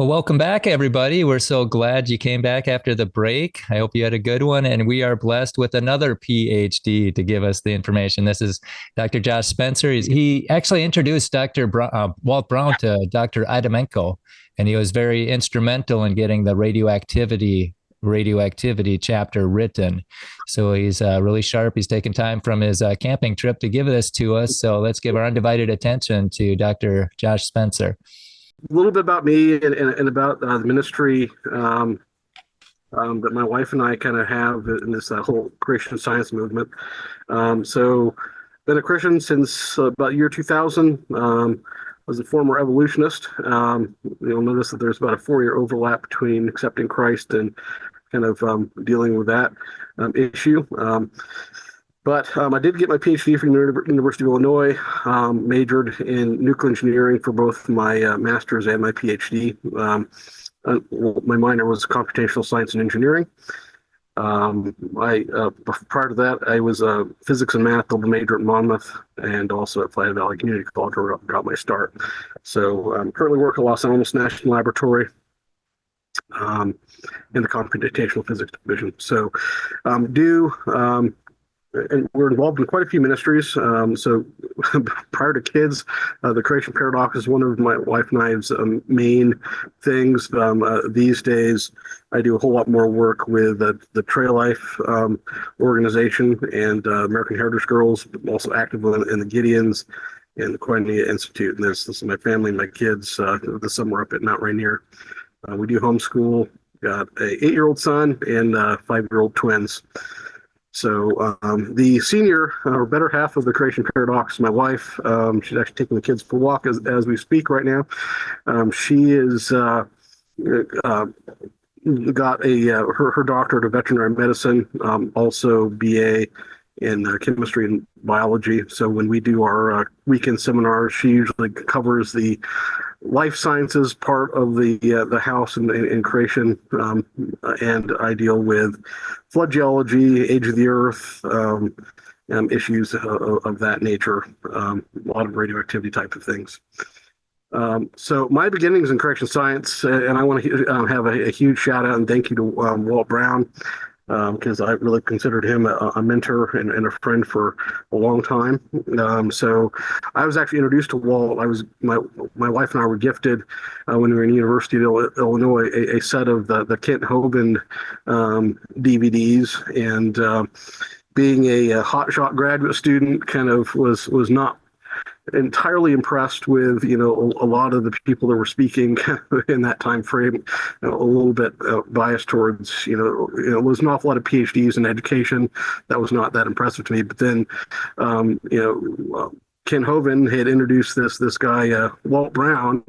Well, welcome back, everybody. We're so glad you came back after the break. I hope you had a good one. And we are blessed with another PhD to give us the information. This is Dr. Josh Spencer. He actually introduced Walt Brown to Dr. Adamenko, and he was very instrumental in getting the radioactivity chapter written. So he's really sharp. He's taken time from his camping trip to give this to us. So let's give our undivided attention to Dr. Josh Spencer. A little bit about me and about the ministry that my wife and I kind of have in this whole creation science movement. So, been a Christian since about year 2000. Was a former evolutionist. You'll notice that there's about a 4-year overlap between accepting Christ and kind of dealing with that issue. But I did get my PhD from the University of Illinois, majored in nuclear engineering for both my master's and my PhD. My minor was computational science and engineering. Prior to that, I was a physics and math double major at Monmouth and also at Flat Valley Community College where I got my start. So I'm currently working at Los Alamos National Laboratory in the computational physics division. So and we're involved in quite a few ministries. So prior to kids, the creation paradox is one of my wife and I's main things. These days, I do a whole lot more work with the Trail Life organization and American Heritage Girls, but also active in the Gideons and the Koinonia Institute. And this is my family and my kids this summer up at Mount Rainier. We do homeschool, got a 8-year-old son and 5-year-old twins. So the senior or better half of the creation paradox, my wife, she's actually taking the kids for a walk as we speak right now. She is got her doctorate of veterinary medicine, also BA in chemistry and biology. So when we do our weekend seminars, she usually covers the life sciences part of the house in creation, and I deal with flood geology, age of the earth, issues of that nature, a lot of radioactivity type of things. So my beginnings in correction science, and I want to have a huge shout out and thank you to Walt Brown, because I really considered him a mentor and a friend for a long time. So I was actually introduced to Walt. My wife and I were gifted when we were in the University of Illinois a set of the Kent Hovind DVDs, and being a hotshot graduate student, kind of was not entirely impressed with a lot of the people that were speaking in that time frame. A little bit biased towards there was an awful lot of PhDs in education. That was not that impressive to me. But then Ken Hovind had introduced this guy Walt Brown,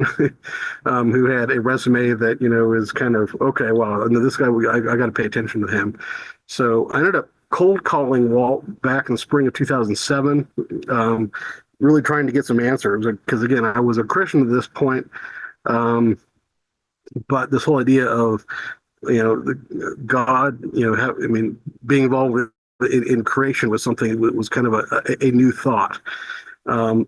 who had a resume that is kind of okay. Wow, and this guy I got to pay attention to him. So I ended up cold calling Walt back in the spring of 2007. Really trying to get some answers, because again, I was a Christian at this point, but this whole idea of God, being involved in creation was something that was kind of a new thought.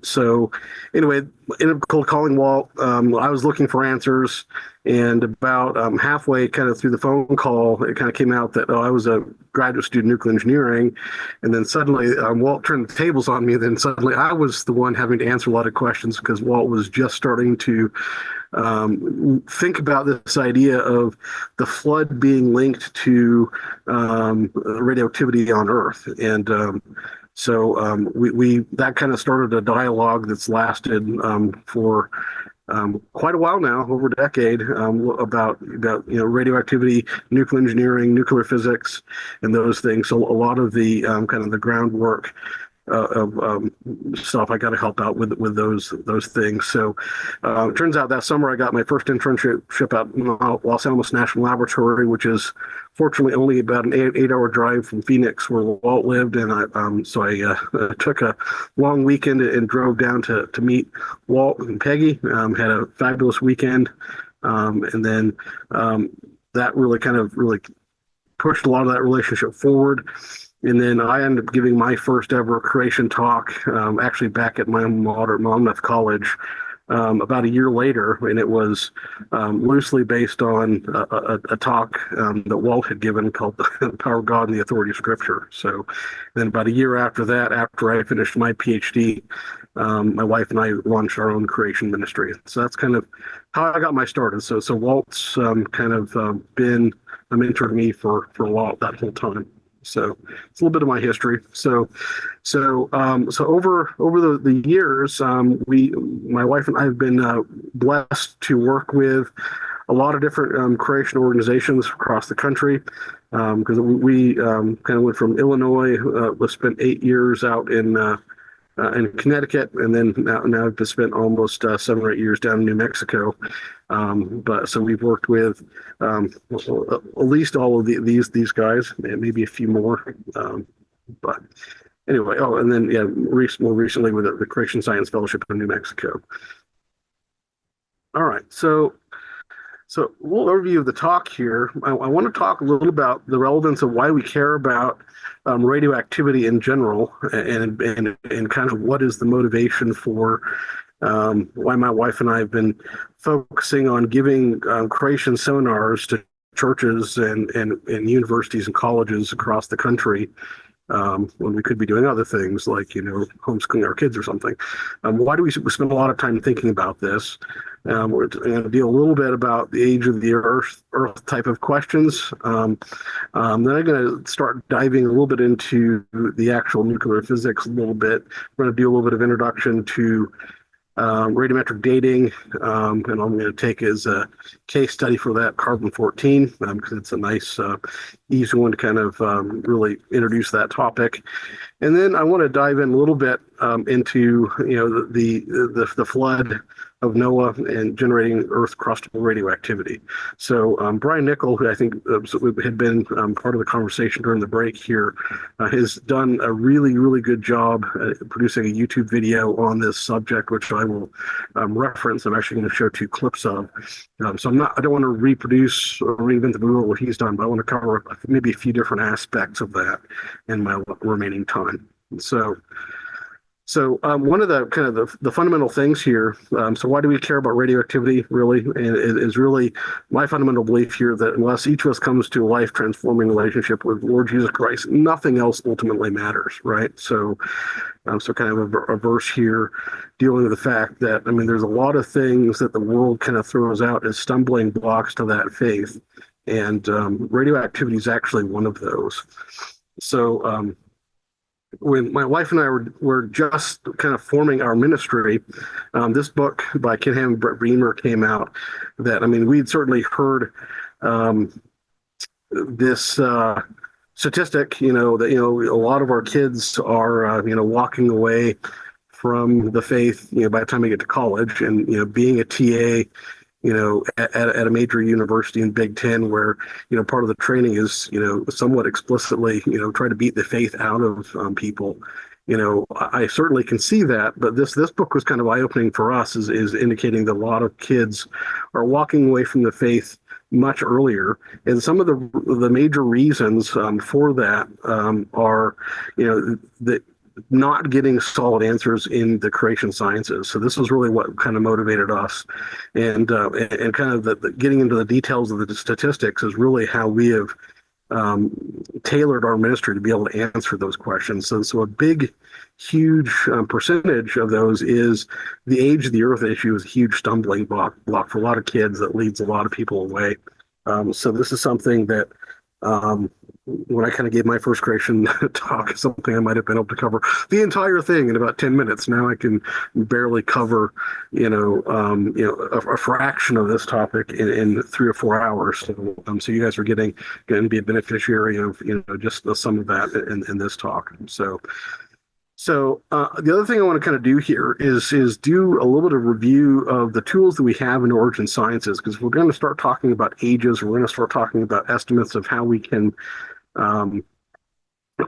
So anyway, ended up cold calling Walt. I was looking for answers, and about halfway kind of through the phone call, it kind of came out that I was a graduate student in nuclear engineering. And then suddenly Walt turned the tables on me. Then suddenly I was the one having to answer a lot of questions, because Walt was just starting to think about this idea of the flood being linked to radioactivity on Earth. And so we that kind of started a dialogue that's lasted for quite a while now, over a decade, about radioactivity, nuclear engineering, nuclear physics, and those things. So a lot of the kind of the groundwork of stuff I got to help out with those things. So it turns out that summer I got my first internship out in Los Alamos National Laboratory, which is fortunately only about an 8-hour drive from Phoenix, where Walt lived. And I took a long weekend and drove down to meet Walt and Peggy. Had a fabulous weekend, and then that really pushed a lot of that relationship forward. And then I ended up giving my first ever creation talk, actually back at my alma mater, Monmouth College, about a year later, and it was loosely based on a talk that Walt had given called "The Power of God and the Authority of Scripture." So, then about a year after that, after I finished my PhD, my wife and I launched our own creation ministry. So that's kind of how I got my started. So Walt's kind of been a mentor to me for a while that whole time. So it's a little bit of my history. So over the years, my wife and I have been blessed to work with a lot of different creation organizations across the country. Because we kind of went from Illinois, we spent 8 years out in Connecticut, and then now I've spent almost 7 or 8 years down in New Mexico. But so we've worked with at least all of these guys, and maybe a few more. But anyway, and then more recently with the Creation Science Fellowship in New Mexico. All right, so a little overview of the talk here. I want to talk a little about the relevance of why we care about radioactivity in general, and kind of what is the motivation for why my wife and I have been focusing on giving creation seminars to churches and universities and colleges across the country, when we could be doing other things like, homeschooling our kids or something. Why do we spend a lot of time thinking about this? We're going to deal a little bit about the age of the Earth type of questions. Then I'm going to start diving a little bit into the actual nuclear physics a little bit. We're going to do a little bit of introduction to radiometric dating, and I'm going to take as a case study for that carbon-14, because it's a nice, easy one to kind of really introduce that topic. And then I want to dive in a little bit into the flood of Noah and generating Earth crustable radioactivity. So Brian Nichol, who I think had been part of the conversation during the break here, has done a really, really good job producing a YouTube video on this subject, which I will reference. I'm actually going to show 2 clips of. So I don't want to reproduce or reinvent the wheel what he's done, but I want to cover maybe a few different aspects of that in my remaining time. So one of the kind of the fundamental things here, so why do we care about radioactivity really? And it is really my fundamental belief here that unless each of us comes to a life-transforming relationship with Lord Jesus Christ, nothing else ultimately matters, right? So kind of a verse here dealing with the fact that, there's a lot of things that the world kind of throws out as stumbling blocks to that faith. And radioactivity is actually one of those. So when my wife and I were just kind of forming our ministry, this book by Ken Ham and Brett Bremer came out that, we'd certainly heard this statistic, that, a lot of our kids are, walking away from the faith, by the time they get to college, and, being a TA, at a major university in Big Ten, where, part of the training is, somewhat explicitly, try to beat the faith out of people. I certainly can see that, but this book was kind of eye-opening for us, is indicating that a lot of kids are walking away from the faith much earlier, and some of the major reasons for that are, that not getting solid answers in the creation sciences. So this was really what kind of motivated us, and kind of the getting into the details of the statistics is really how we have tailored our ministry to be able to answer those questions. So a big, huge percentage of those is the age of the Earth issue is a huge stumbling block for a lot of kids that leads a lot of people away. So this is something that when I kind of gave my first creation talk, something I might have been able to cover the entire thing in about 10 minutes. Now I can barely cover, a fraction of this topic in 3 or 4 hours. So you guys are going to be a beneficiary of, just some of that in this talk. So the other thing I want to kind of do here is do a little bit of review of the tools that we have in origin sciences, because we're going to start talking about ages. We're going to start talking about estimates of how we can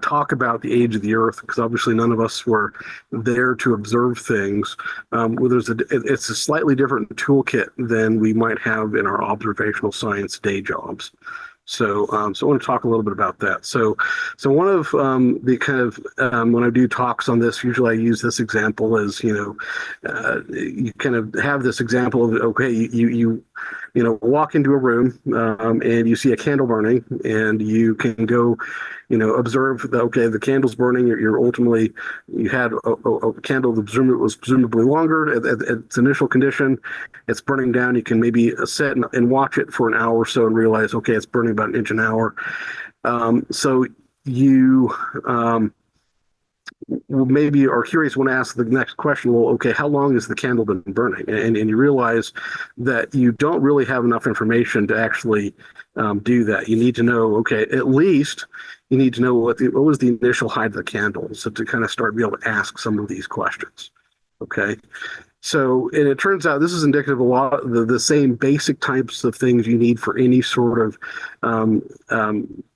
talk about the age of the Earth, because obviously none of us were there to observe things. It's a slightly different toolkit than we might have in our observational science day jobs. So I want to talk a little bit about that. So one of the kind of when I do talks on this, usually I use this example as you kind of have this example of okay, you walk into a room and you see a candle burning, and you can go observe that okay, the candle's burning. You're ultimately you had a candle that was presumably longer at its initial condition. It's burning down. You can maybe sit and watch it for an hour or so and realize okay, it's burning about an inch an hour. So you maybe are curious when asked the next question, well, okay, how long has the candle been burning? And you realize that you don't really have enough information to actually do that. You need to know, okay, at least you need to know what was the initial height of the candle, so to kind of start be able to ask some of these questions. Okay. So, and it turns out this is indicative of a lot of the same basic types of things you need for any sort of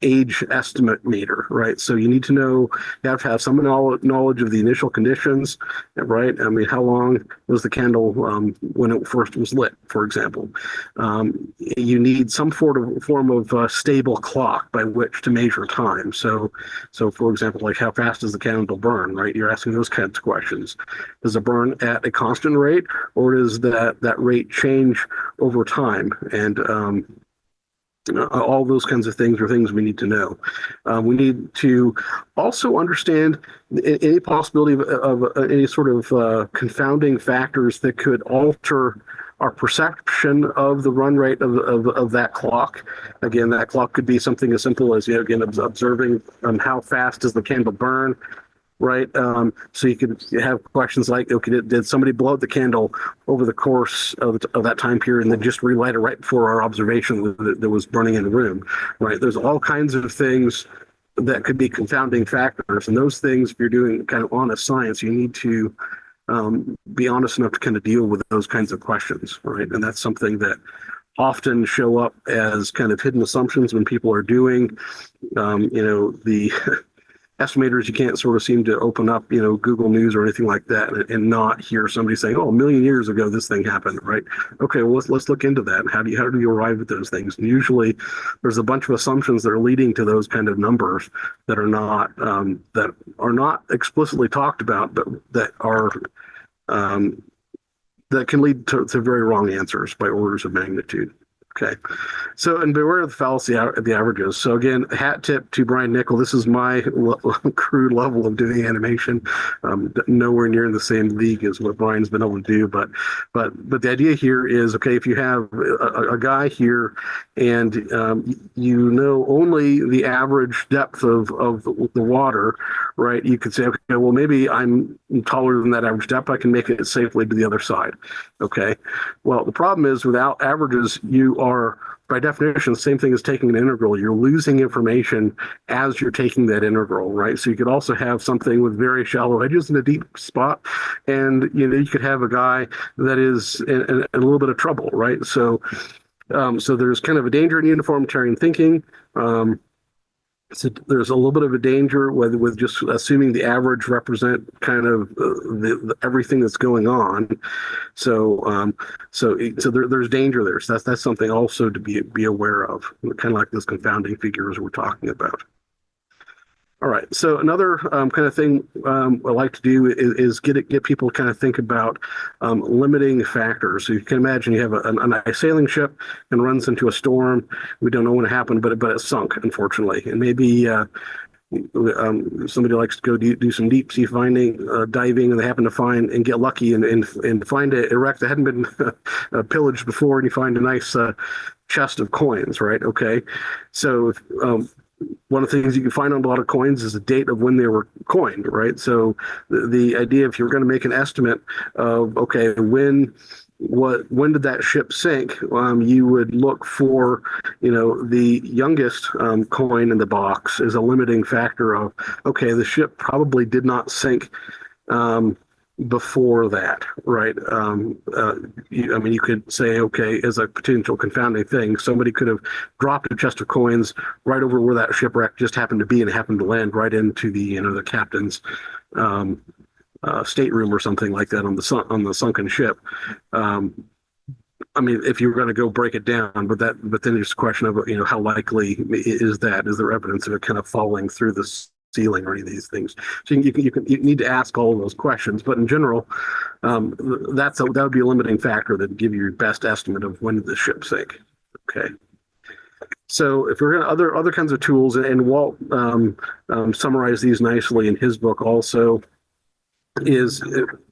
age estimate meter, right? So you need to know, you have to have some knowledge of the initial conditions, right? I mean, how long was the candle when it first was lit, for example? You need some form of stable clock by which to measure time. So for example, like how fast does the candle burn, right? You're asking those kinds of questions. Does it burn at a constant rate, or does that rate change over time? And all those kinds of things are things we need to know. We need to also understand any possibility of any sort of confounding factors that could alter our perception of the run rate of that clock. Again, that clock could be something as simple as, again, observing how fast does the candle burn, right? So you could have questions like, okay, did somebody blow out the candle over the course of that time period and then just relight it right before our observation that was burning in the room, right? There's all kinds of things that could be confounding factors. And those things, if you're doing kind of honest science, you need to be honest enough to kind of deal with those kinds of questions, right? And that's something that often show up as kind of hidden assumptions when people are doing, the estimators, you can't sort of seem to open up, Google News or anything like that and not hear somebody saying, "Oh, a million years ago this thing happened," right? Okay, well let's look into that. How do you arrive at those things? And usually, there's a bunch of assumptions that are leading to those kind of numbers that are not explicitly talked about, but that are that can lead to very wrong answers by orders of magnitude. Okay. So, and beware of the fallacy of the averages. So again, hat tip to Brian Nickel. This is my crude level of doing animation. Nowhere near in the same league as what Brian's been able to do. But the idea here is, okay, if you have a guy here and only the average depth of the water, right? You could say, okay, well, maybe I'm taller than that average depth. I can make it safely to the other side. Okay. Well, the problem is without averages, you are, by definition, the same thing as taking an integral. You're losing information as you're taking that integral, right? So you could also have something with very shallow edges in a deep spot, and you could have a guy that is in a little bit of trouble, right? So there's kind of a danger in uniformitarian thinking. So there's a little bit of a danger with just assuming the average represent kind of everything that's going on. So there's danger there. So that's something also to be aware of, kind of like those confounding figures we're talking about. All right. So another kind of thing I like to do is get people to kind of think about limiting factors. So you can imagine you have a nice sailing ship and runs into a storm. We don't know when it happened, but it sunk, unfortunately. And maybe somebody likes to go do some deep sea diving, and they happen to find and get lucky and find a wreck that hadn't been pillaged before, and you find a nice chest of coins, right? Okay. So one of the things you can find on a lot of coins is the date of when they were coined, right? So the idea, if you're going to make an estimate of, okay, when did that ship sink, you would look for, the youngest coin in the box is a limiting factor of, okay, the ship probably did not sink before that, right? You could say, okay, as a potential confounding thing, somebody could have dropped a chest of coins right over where that shipwreck just happened to be, and happened to land right into the captain's stateroom or something like that on the sunken ship. I mean, if you were going to go break it down, but then there's a question of, how likely is that? Is there evidence of it kind of falling through the ceiling or any of these things? So you need to ask all of those questions. But in general, that would be a limiting factor that would give you your best estimate of when did the ship sink. Okay. So if we're going to other kinds of tools, and Walt summarized these nicely in his book also, is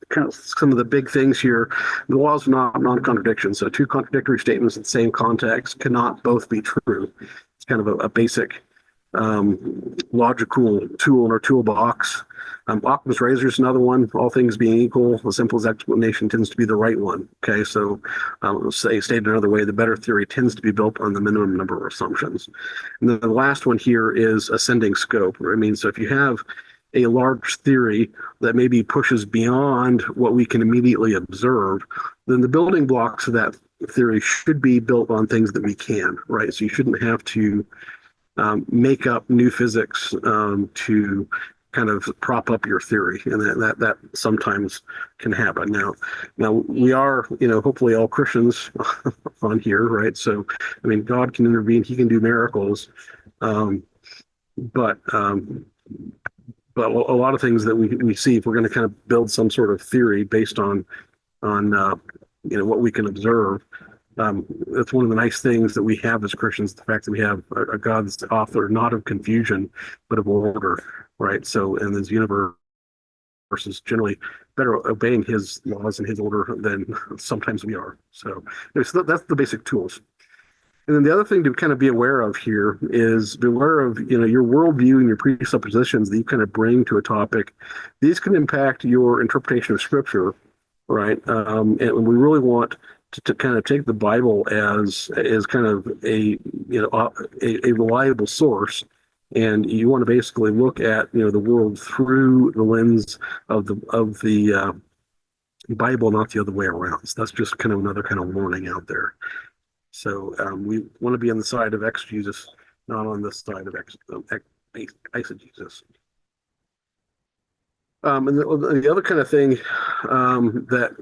kind of some of the big things here. The law is not non-contradiction. So two contradictory statements in the same context cannot both be true. It's kind of a basic logical tool in our toolbox. Occam's razor is another one. All things being equal, the simplest explanation tends to be the right one. Okay, so stated another way, the better theory tends to be built on the minimum number of assumptions. And then the last one here is ascending scope. I mean, so if you have a large theory that maybe pushes beyond what we can immediately observe, then the building blocks of that theory should be built on things that we can, right? So you shouldn't have to make up new physics to kind of prop up your theory, and that sometimes can happen. Now we are, hopefully all Christians on here, right? So, I mean, God can intervene; He can do miracles, but a lot of things that we see, if we're going to kind of build some sort of theory based on what we can observe. That's one of the nice things that we have as Christians, the fact that we have a God that's the author not of confusion, but of order, right? So, and this universe is generally better obeying His laws and His order than sometimes we are. So that's the basic tools. And then the other thing to kind of be aware of here is be aware of, your worldview and your presuppositions that you kind of bring to a topic. These can impact your interpretation of Scripture, right? And we really want to kind of take the Bible as kind of a reliable source, and you want to basically look at the world through the lens of the Bible, not the other way around. So that's just kind of another kind of warning out there. So we want to be on the side of exegesis, not on the side of eisegesis. And the other kind of thing that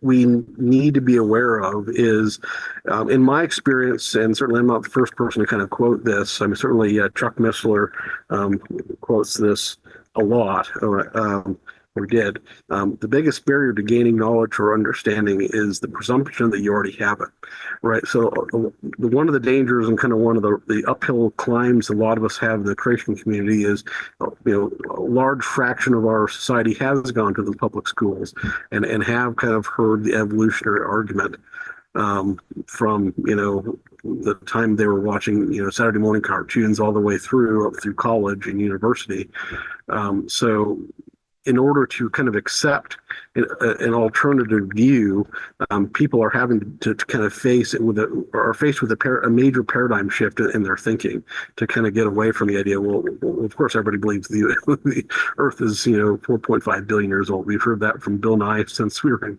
we need to be aware of is, in my experience, and certainly I'm not the first person to kind of quote this. I mean, certainly Chuck Missler quotes this a lot, or did. The biggest barrier to gaining knowledge or understanding is the presumption that you already have it, right? So one of the dangers and kind of one of the uphill climbs a lot of us have in the creation community is, a large fraction of our society has gone to the public schools and have kind of heard the evolutionary argument from the time they were watching Saturday morning cartoons all the way up through college and university. So in order to kind of accept an alternative view, people are having to kind of face it are faced with a major paradigm shift in their thinking to kind of get away from the idea. Well, of course, everybody believes the Earth is 4.5 billion years old. We've heard that from Bill Nye since we were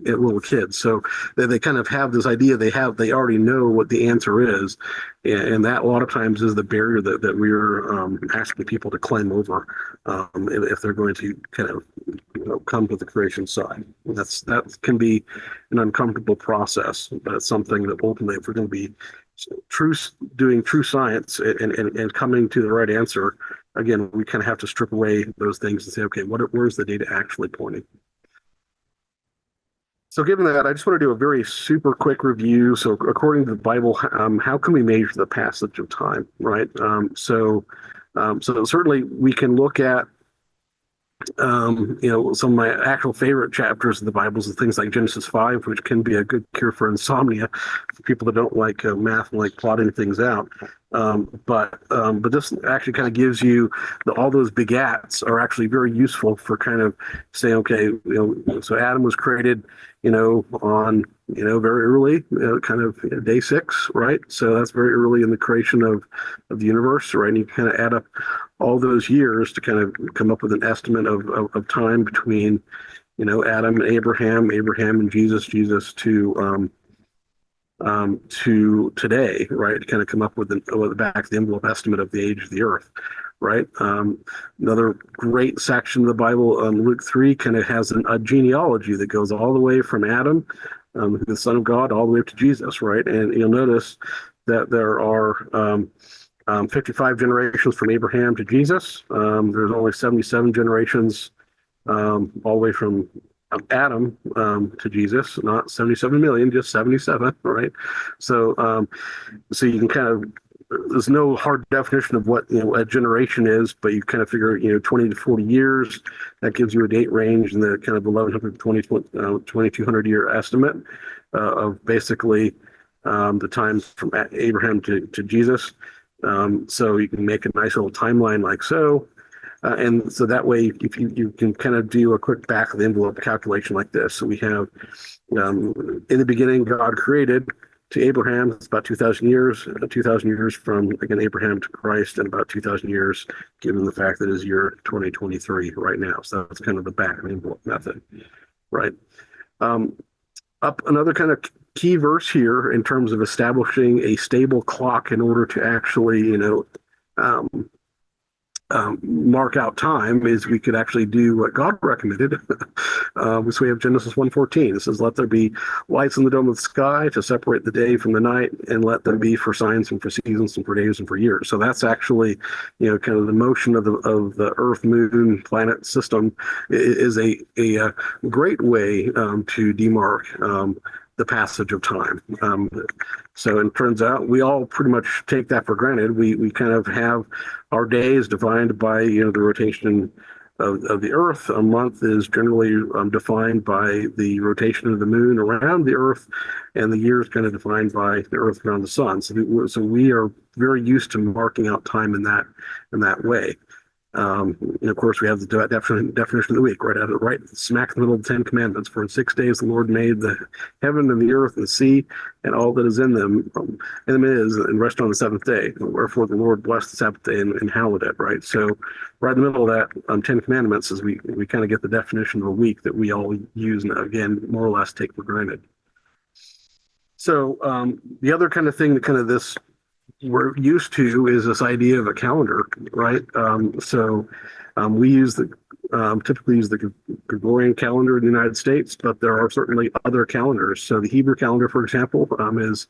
little kids. So they kind of have this idea. They already know what the answer is, and that a lot of times is the barrier that we're asking people to climb over if they're going to kind of come to the creation side. That can be an uncomfortable process, but it's something that ultimately, if we're going to be doing true science and coming to the right answer, again, we kind of have to strip away those things and say, okay, where's the data actually pointing? So given that, I just want to do a very super quick review. So according to the Bible, how can we measure the passage of time, right? So certainly we can look at some of my actual favorite chapters of the Bible is things like Genesis 5, which can be a good cure for insomnia for people that don't like math and like plotting things out. But this actually kind of gives you all those begats are actually very useful for kind of saying, okay, so Adam was created, on, very early, kind of day 6, right? So that's very early in the creation of the universe, right? And you kind of add up all those years to kind of come up with an estimate of time between, Adam and Abraham and Jesus to today, right? To kind of come up with the back of the envelope estimate of the age of the earth, right? Another great section of the Bible, Luke 3, kind of has a genealogy that goes all the way from Adam the Son of God, all the way up to Jesus, right? And you'll notice that there are 55 generations from Abraham to Jesus. There's only 77 generations all the way from Adam to Jesus, not 77 million, just 77, right? So, so you can kind of, there's no hard definition of what a generation is, but you kind of figure 20 to 40 years. That gives you a date range in the kind of 1100 to 2200 year estimate of basically the time from Abraham to Jesus. So you can make a nice little timeline like so. And so that way, if you can kind of do a quick back of the envelope calculation like this. So we have, in the beginning, God created to Abraham, it's about 2,000 years, 2,000 years from, again, Abraham to Christ, and about 2,000 years, given the fact that it's year 2023 right now. So that's kind of the back of the envelope method, right? Up another kind of key verse here in terms of establishing a stable clock in order to actually, mark out time is we could actually do what God recommended. So we have Genesis 1:14. It says, "Let there be lights in the dome of the sky to separate the day from the night, and let them be for signs and for seasons and for days and for years." So that's actually, kind of the motion of the Earth, Moon, planet system is a great way to demark the passage of time. So it turns out we all pretty much take that for granted. We kind of have our days defined by the rotation of the Earth. A month is generally defined by the rotation of the moon around the Earth, and the year is kind of defined by the Earth around the sun. So we are very used to marking out time in that way. And of course, we have the definition of the week, right smack in the middle of the Ten Commandments. For in 6 days the Lord made the heaven and the earth and the sea and all that is in them, and rest on the seventh day. Wherefore the Lord blessed the Sabbath day and hallowed it, right? So right in the middle of that Ten Commandments is we kind of get the definition of a week that we all use and, again, more or less take for granted. So the other kind of thing that kind of this we're used to is this idea of a calendar, right? We typically use the Gregorian calendar in the United States, but there are certainly other calendars. So the Hebrew calendar, for example, is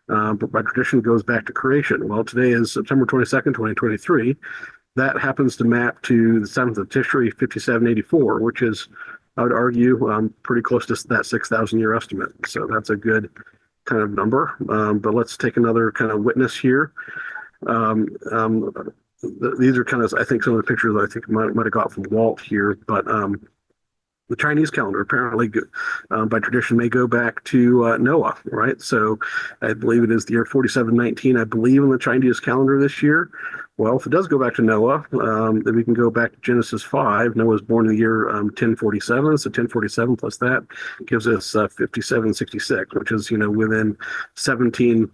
by tradition goes back to creation. Well, today is September 22nd, 2023. That happens to map to the 7th of Tishri, 5784, which is, I would argue, pretty close to that 6,000 year estimate. So that's a good kind of number. But let's take another kind of witness here. These are kind of, I think, some of the pictures I think might have got from Walt here. But the Chinese calendar apparently, by tradition, may go back to Noah, right? So I believe it is the year 4719, I believe, in the Chinese calendar this year. Well, if it does go back to Noah, then we can go back to Genesis 5. Noah was born in the year 1047, so 1047 plus that gives us 5766, which is, within 17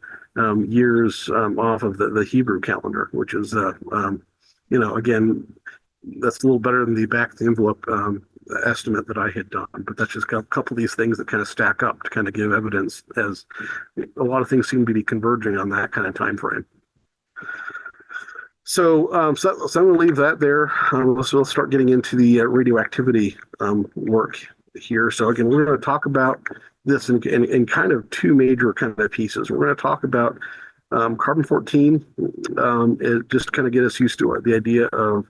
years off of the Hebrew calendar, which is, again, that's a little better than the back of the envelope estimate that I had done. But that's just a couple of these things that kind of stack up to kind of give evidence, as a lot of things seem to be converging on that kind of time frame. So I'm going to leave that there. Let's start getting into the radioactivity work here. So again, we're going to talk about this in kind of two major kind of pieces. We're going to talk about carbon-14, just kind of get us used to it, the idea of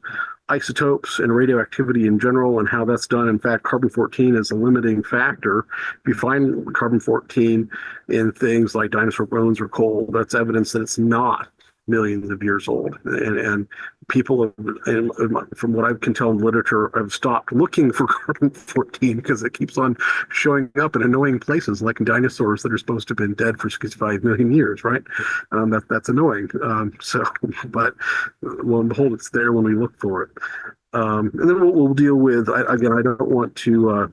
isotopes and radioactivity in general and how that's done. In fact, carbon-14 is a limiting factor. If you find carbon-14 in things like dinosaur bones or coal, that's evidence that it's not millions of years old. And people have, and from what I can tell in literature, have stopped looking for carbon-14 because it keeps on showing up in annoying places, like in dinosaurs that are supposed to have been dead for 65 million years, right? That's annoying. But lo and behold, it's there when we look for it. And then we'll deal with, again, I don't want to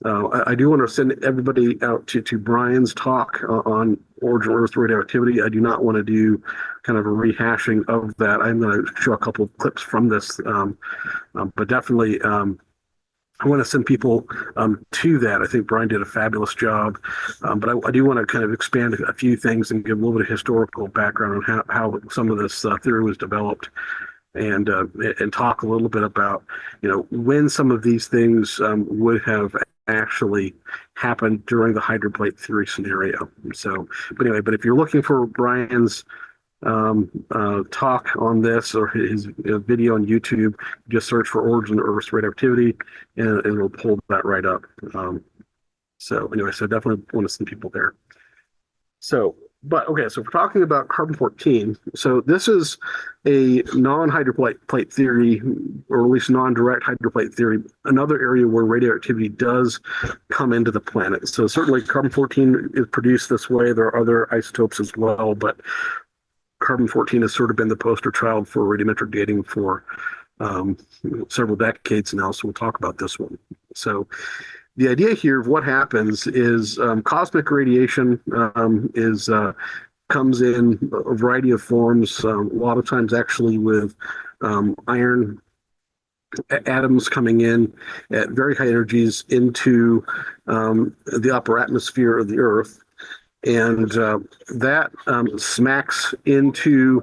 I do want to send everybody out to Brian's talk on Origin Earth radioactivity. I do not want to do kind of a rehashing of that. I'm going to show a couple of clips from this, but definitely I want to send people to that. I think Brian did a fabulous job, but I do want to kind of expand a few things and give a little bit of historical background on how some of this theory was developed. And talk a little bit about, when some of these things would have actually happen during the hydroplate theory scenario. So, but anyway, but if you're looking for Brian's talk on this or his video on YouTube, just search for Origin of Earth's Radioactivity, and it'll pull that right up. So anyway, so definitely want to send people there. So, but okay, so if we're talking about carbon-14, so this is a non-hydroplate theory, or at least non-direct hydroplate theory, another area where radioactivity does come into the planet. So certainly carbon-14 is produced this way. There are other isotopes as well, but carbon-14 has sort of been the poster child for radiometric dating for several decades now, so we'll talk about this one. So the idea here of what happens is cosmic radiation comes in a variety of forms, a lot of times actually with iron atoms coming in at very high energies into the upper atmosphere of the Earth. And that smacks into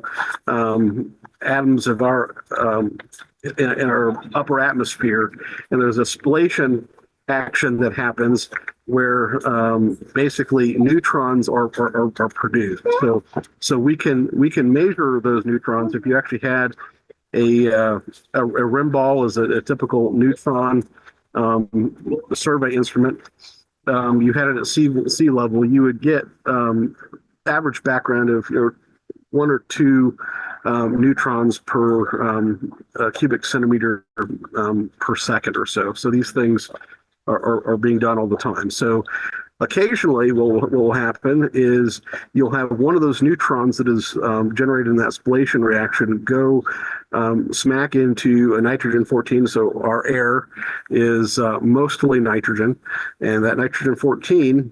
atoms of in our upper atmosphere, and there's a spallation action that happens where basically neutrons are produced. So we can measure those neutrons. If you actually had a rim ball as a typical neutron survey instrument, you had it at sea level, you would get average background of one or two neutrons per cubic centimeter per second or so. So these things are being done all the time. So occasionally what will happen is you'll have one of those neutrons that is generated in that spallation reaction go smack into a nitrogen-14. So our air is mostly nitrogen, and that nitrogen-14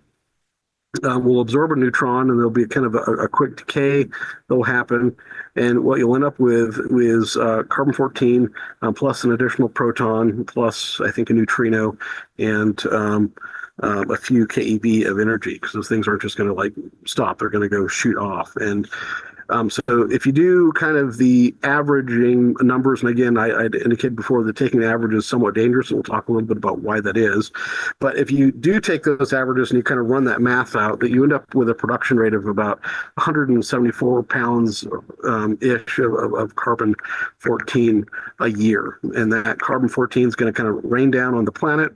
will absorb a neutron, and there'll be kind of a quick decay that'll happen. And what you'll end up with is carbon-14 plus an additional proton, plus I think a neutrino, and a few keV of energy, because those things aren't just going to like stop; they're going to go shoot off. And so if you do kind of the averaging numbers, and again, I indicated before that taking the average is somewhat dangerous, and we'll talk a little bit about why that is. But if you do take those averages and you kind of run that math out, that you end up with a production rate of about 174 pounds ish of carbon-14 a year. And that carbon-14 is going to kind of rain down on the planet.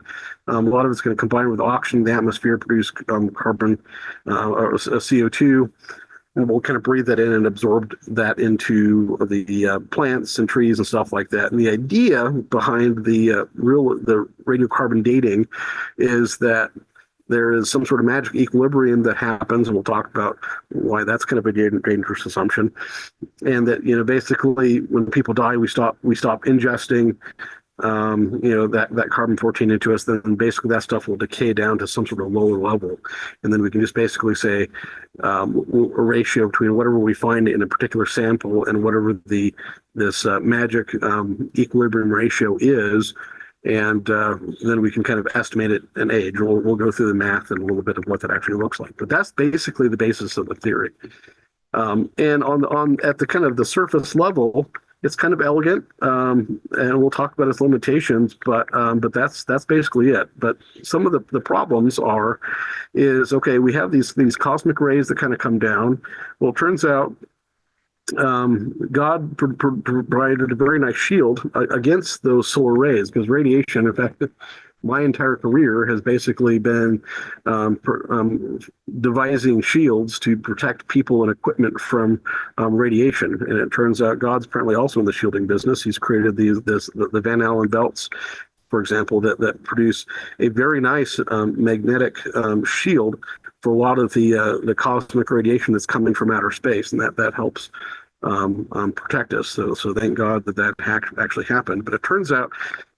A lot of it's going to combine with oxygen in the atmosphere, produce carbon or CO2. And we'll kind of breathe that in and absorb that into the plants and trees and stuff like that. And the idea behind the radiocarbon dating is that there is some sort of magic equilibrium that happens, and we'll talk about why that's kind of a dangerous assumption. And that basically when people die, we stop ingesting that carbon-14 into us, then basically that stuff will decay down to some sort of lower level. And then we can just basically say a ratio between whatever we find in a particular sample and whatever this magic equilibrium ratio is. And then we can kind of estimate it in age. We'll go through the math and a little bit of what that actually looks like. But that's basically the basis of the theory. And on at the kind of the surface level, it's kind of elegant, and we'll talk about its limitations, but that's basically it. But some of the problems is okay, we have these cosmic rays that kind of come down. Well, it turns out God provided a very nice shield against those solar rays, because radiation, in fact, my entire career has basically been devising shields to protect people and equipment from radiation. And it turns out God's apparently also in the shielding business. He's created the Van Allen belts, for example, that produce a very nice magnetic shield for a lot of the cosmic radiation that's coming from outer space, and that helps protect us. So thank God that actually happened. But it turns out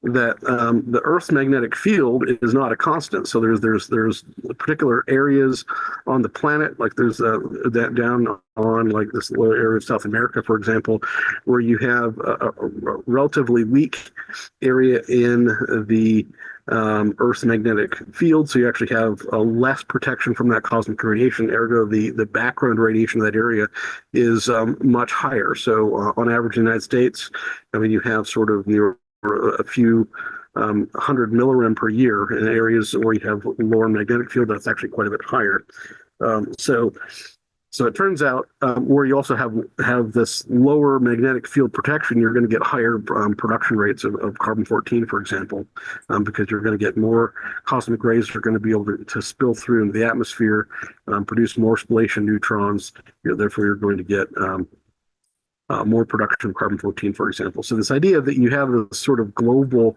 that the Earth's magnetic field is not a constant. So there's particular areas on the planet, like there's that down on like this little area of South America, for example, where you have a relatively weak area in the Earth's magnetic field, so you actually have less protection from that cosmic radiation. Ergo, the background radiation of that area is much higher. So on average in the United States, I mean, you have sort of a few 100 millirem per year. In areas where you have lower magnetic field, that's actually quite a bit higher. So it turns out where you also have this lower magnetic field protection, you're going to get higher production rates of carbon-14, for example, because you're going to get more cosmic rays that are going to be able to spill through into the atmosphere, produce more spallation neutrons. Therefore, you're going to get more production of carbon-14, for example. So this idea that you have this sort of global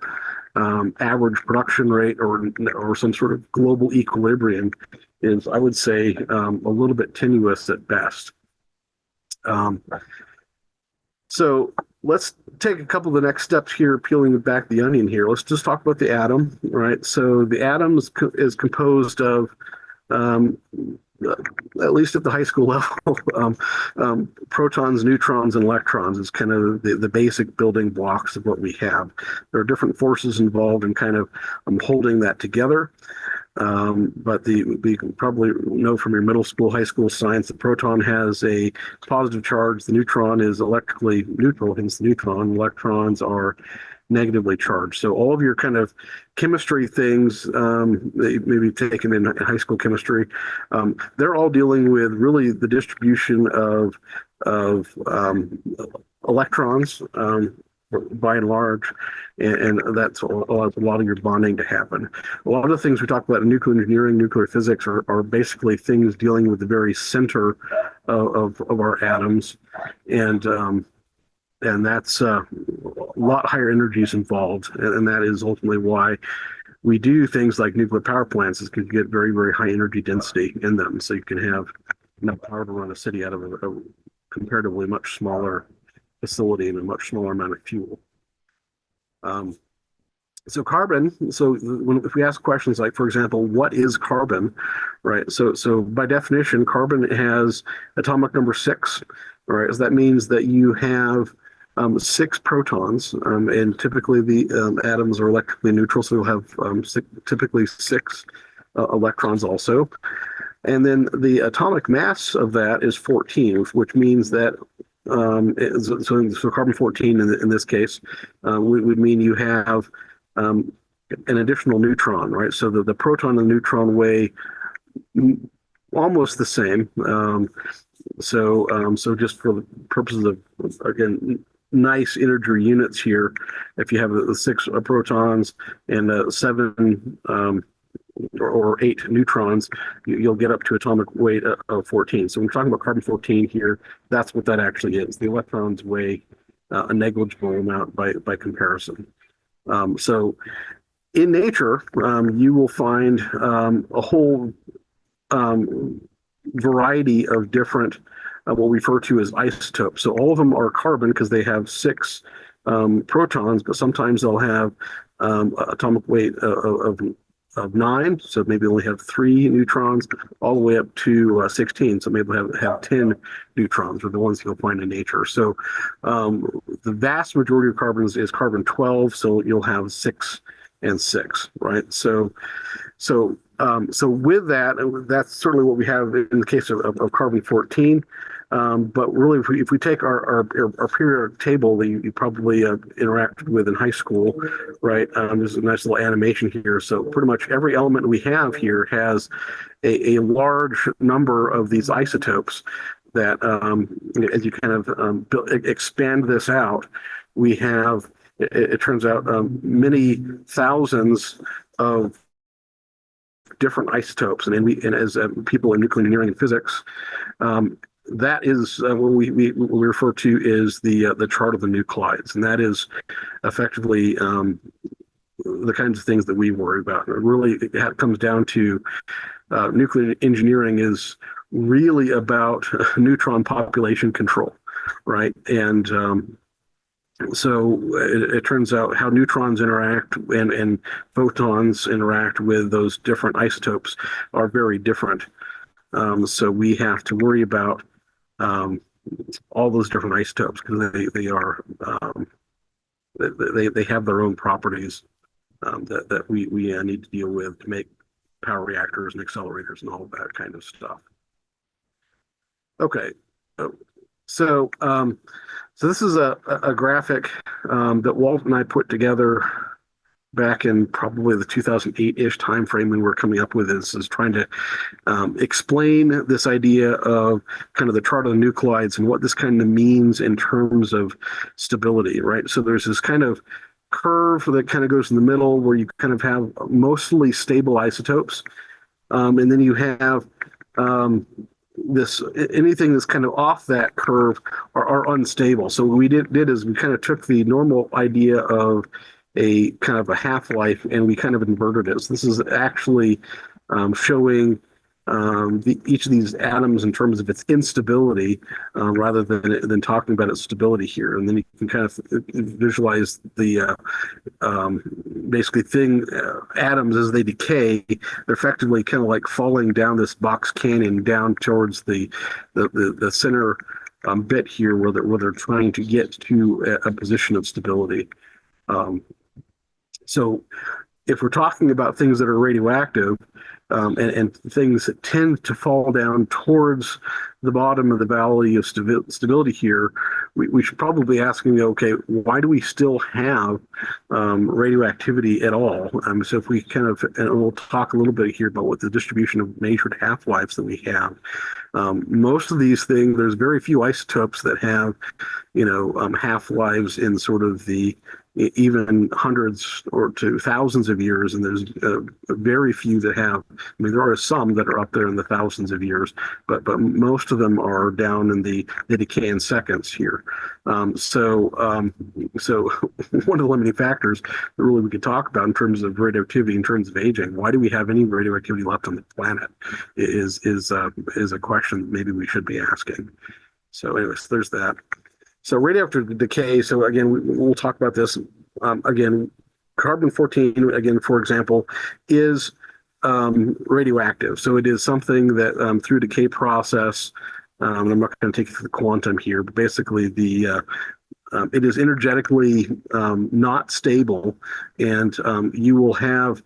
average production rate or some sort of global equilibrium is, I would say, a little bit tenuous at best. So let's take a couple of the next steps here, peeling back the onion here. Let's just talk about the atom, right? So the atom is composed of at least at the high school level, protons, neutrons, and electrons is kind of the basic building blocks of what we have. There are different forces involved in kind of holding that together. But we can probably know from your middle school, high school science, the proton has a positive charge. The neutron is electrically neutral, hence the neutron. Electrons are negatively charged. So all of your kind of chemistry things that you maybe taken in high school chemistry, they're all dealing with really the distribution of electrons by and large, and that's allows a lot of your bonding to happen. A lot of the things we talk about in nuclear engineering, nuclear physics are basically things dealing with the very center of our atoms, and that's a lot higher energies involved, and that is ultimately why we do things like nuclear power plants, is because you get very, very high energy density in them, so you can have enough power to run a city out of a comparatively much smaller facility and a much smaller amount of fuel. So carbon, so if we ask questions like, for example, what is carbon, right? So by definition, carbon has atomic number 6, right? So that means that you have 6 protons, and typically the atoms are electrically neutral, so you'll have typically 6 electrons also. And then the atomic mass of that is 14, which means that so carbon-14 in this case would mean you have an additional neutron, right? So the proton and the neutron weigh almost the same. So just for the purposes of, again, nice integer units here, if you have the 6 protons and 7 or 8 neutrons, you'll get up to atomic weight of 14. So when we're talking about carbon-14 here, that's what that actually is. The electrons weigh a negligible amount by comparison. So in nature, you will find a whole variety of different what we refer to as isotopes. So all of them are carbon because they have 6 protons, but sometimes they'll have atomic weight of 9, so maybe only have 3 neutrons, all the way up to 16, so maybe have 10 neutrons, are the ones you'll find in nature. So the vast majority of carbons is carbon-12, so you'll have 6 and 6, right? So with that, that's certainly what we have in the case of carbon-14. But really, if we take our periodic table that you probably interacted with in high school, right? There's a nice little animation here. So pretty much every element we have here has a large number of these isotopes that, as you kind of expand this out, we have, it turns out, many thousands of different isotopes. And as people in nuclear engineering and physics, that is what we refer to as the chart of the nuclides, and that is effectively the kinds of things that we worry about. And really, it comes down to nuclear engineering is really about neutron population control, right? And so it turns out how neutrons interact and photons interact with those different isotopes are very different. So we have to worry about all those different isotopes because they have their own properties that we need to deal with to make power reactors and accelerators and all of that kind of stuff. Okay, so this is a graphic that Walt and I put together back in probably the 2008-ish timeframe when we were coming up with this, is trying to explain this idea of kind of the chart of the nuclides and what this kind of means in terms of stability, right? So there's this kind of curve that kind of goes in the middle where you kind of have mostly stable isotopes. And then you have this anything that's kind of off that curve are unstable. So what we did is we kind of took the normal idea of a kind of a half-life and we kind of inverted it. So this is actually showing each of these atoms in terms of its instability rather than talking about its stability here. And then you can kind of visualize the basically atoms as they decay. They're effectively kind of like falling down this box canyon down towards the center bit here where they're trying to get to a position of stability. So if we're talking about things that are radioactive and things that tend to fall down towards the bottom of the valley of stability here, we should probably be asking, okay, why do we still have radioactivity at all? So if we kind of, and we'll talk a little bit here about what the distribution of measured half-lives that we have. Most of these things, there's very few isotopes that have, half-lives in sort of the even hundreds or to thousands of years, and there's very few that have. I mean, there are some that are up there in the thousands of years, but most of them are down in the decay in seconds here. So one of the limiting factors that really we could talk about in terms of radioactivity, in terms of aging, why do we have any radioactivity left on the planet, is a question that maybe we should be asking. So, anyways, there's that. So radioactive decay, so again, we'll talk about this. Again, carbon-14, again, for example, is radioactive. So it is something that through decay process, I'm not going to take you through the quantum here, but basically it is energetically not stable, and you will have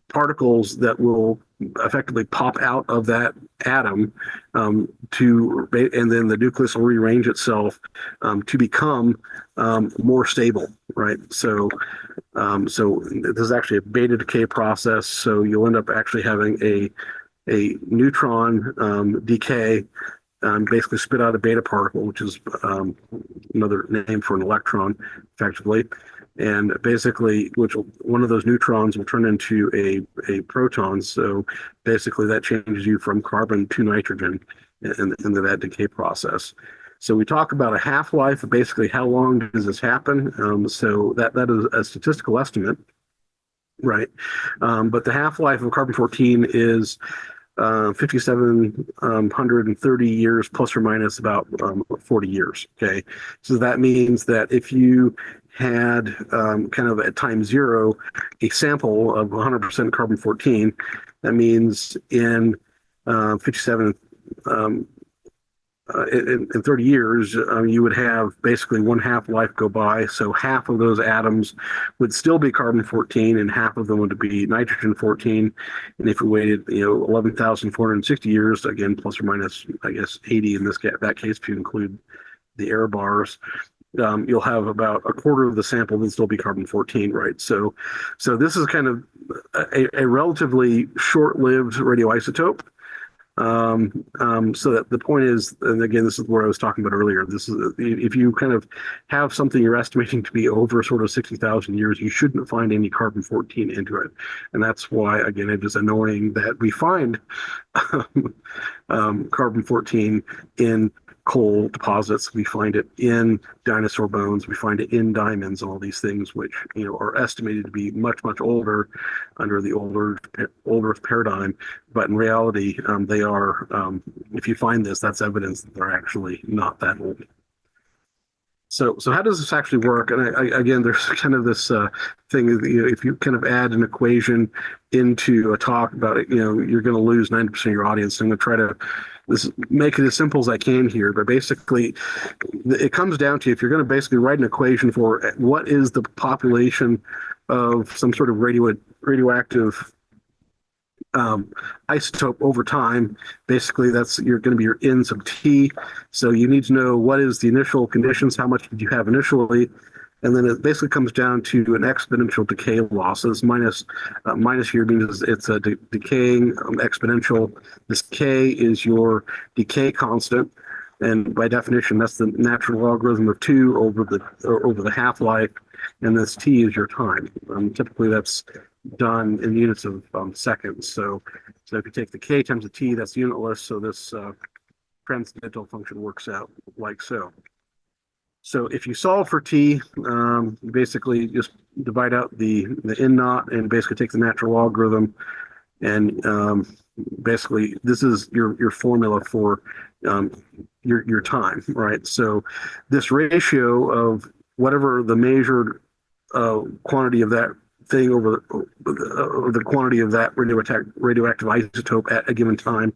particles that will effectively pop out of that atom and then the nucleus will rearrange itself to become more stable, right? So this is actually a beta decay process. So you'll end up actually having a neutron decay, basically spit out a beta particle, which is another name for an electron, effectively. And basically, one of those neutrons will turn into a proton. So basically, that changes you from carbon to nitrogen in that decay process. So we talk about a half-life. Basically, how long does this happen? So that is a statistical estimate, right? But the half-life of carbon-14 is 5,730 years plus or minus about 40 years. Okay, so that means that if you had kind of at time zero a sample of 100% carbon-14, that means in 57 in 30 years, you would have basically one half life go by. So half of those atoms would still be carbon-14 and half of them would be nitrogen-14. And if we waited, 11,460 years, again, plus or minus, I guess, 80 in that case, if you include the error bars, you'll have about a quarter of the sample that still be carbon-14, right? So this is kind of a relatively short-lived radioisotope. So that the point is, and again, this is where I was talking about earlier. This is if you kind of have something you're estimating to be over sort of 60,000 years, you shouldn't find any carbon-14 into it, and that's why again it is annoying that we find carbon-14 in coal deposits. We find it in dinosaur bones. We find it in diamonds and all these things, which are estimated to be much older under the old Earth paradigm. But in reality, they are. If you find this, that's evidence that they're actually not that old. So how does this actually work? And again, there's kind of this thing. If you kind of add an equation into a talk about it, you're going to lose 90% of your audience. I'm going to try to make it as simple as I can here. But basically, it comes down to if you're going to basically write an equation for what is the population of some sort of radioactive isotope over time. Basically, that's going to be your N sub T. So you need to know what is the initial conditions, how much did you have initially, and then it basically comes down to an exponential decay losses. Minus here means it's a decaying exponential. This k is your decay constant, and by definition, that's the natural logarithm of 2 over the half-life, and this t is your time. Typically, that's done in units of seconds. So if you take the k times the t, that's unitless. So this transcendental function works out like so. So if you solve for t, you basically just divide out the n naught and basically take the natural logarithm, and basically this is your formula for your time, right? So this ratio of whatever the measured quantity of that thing over the quantity of that radioactive isotope at a given time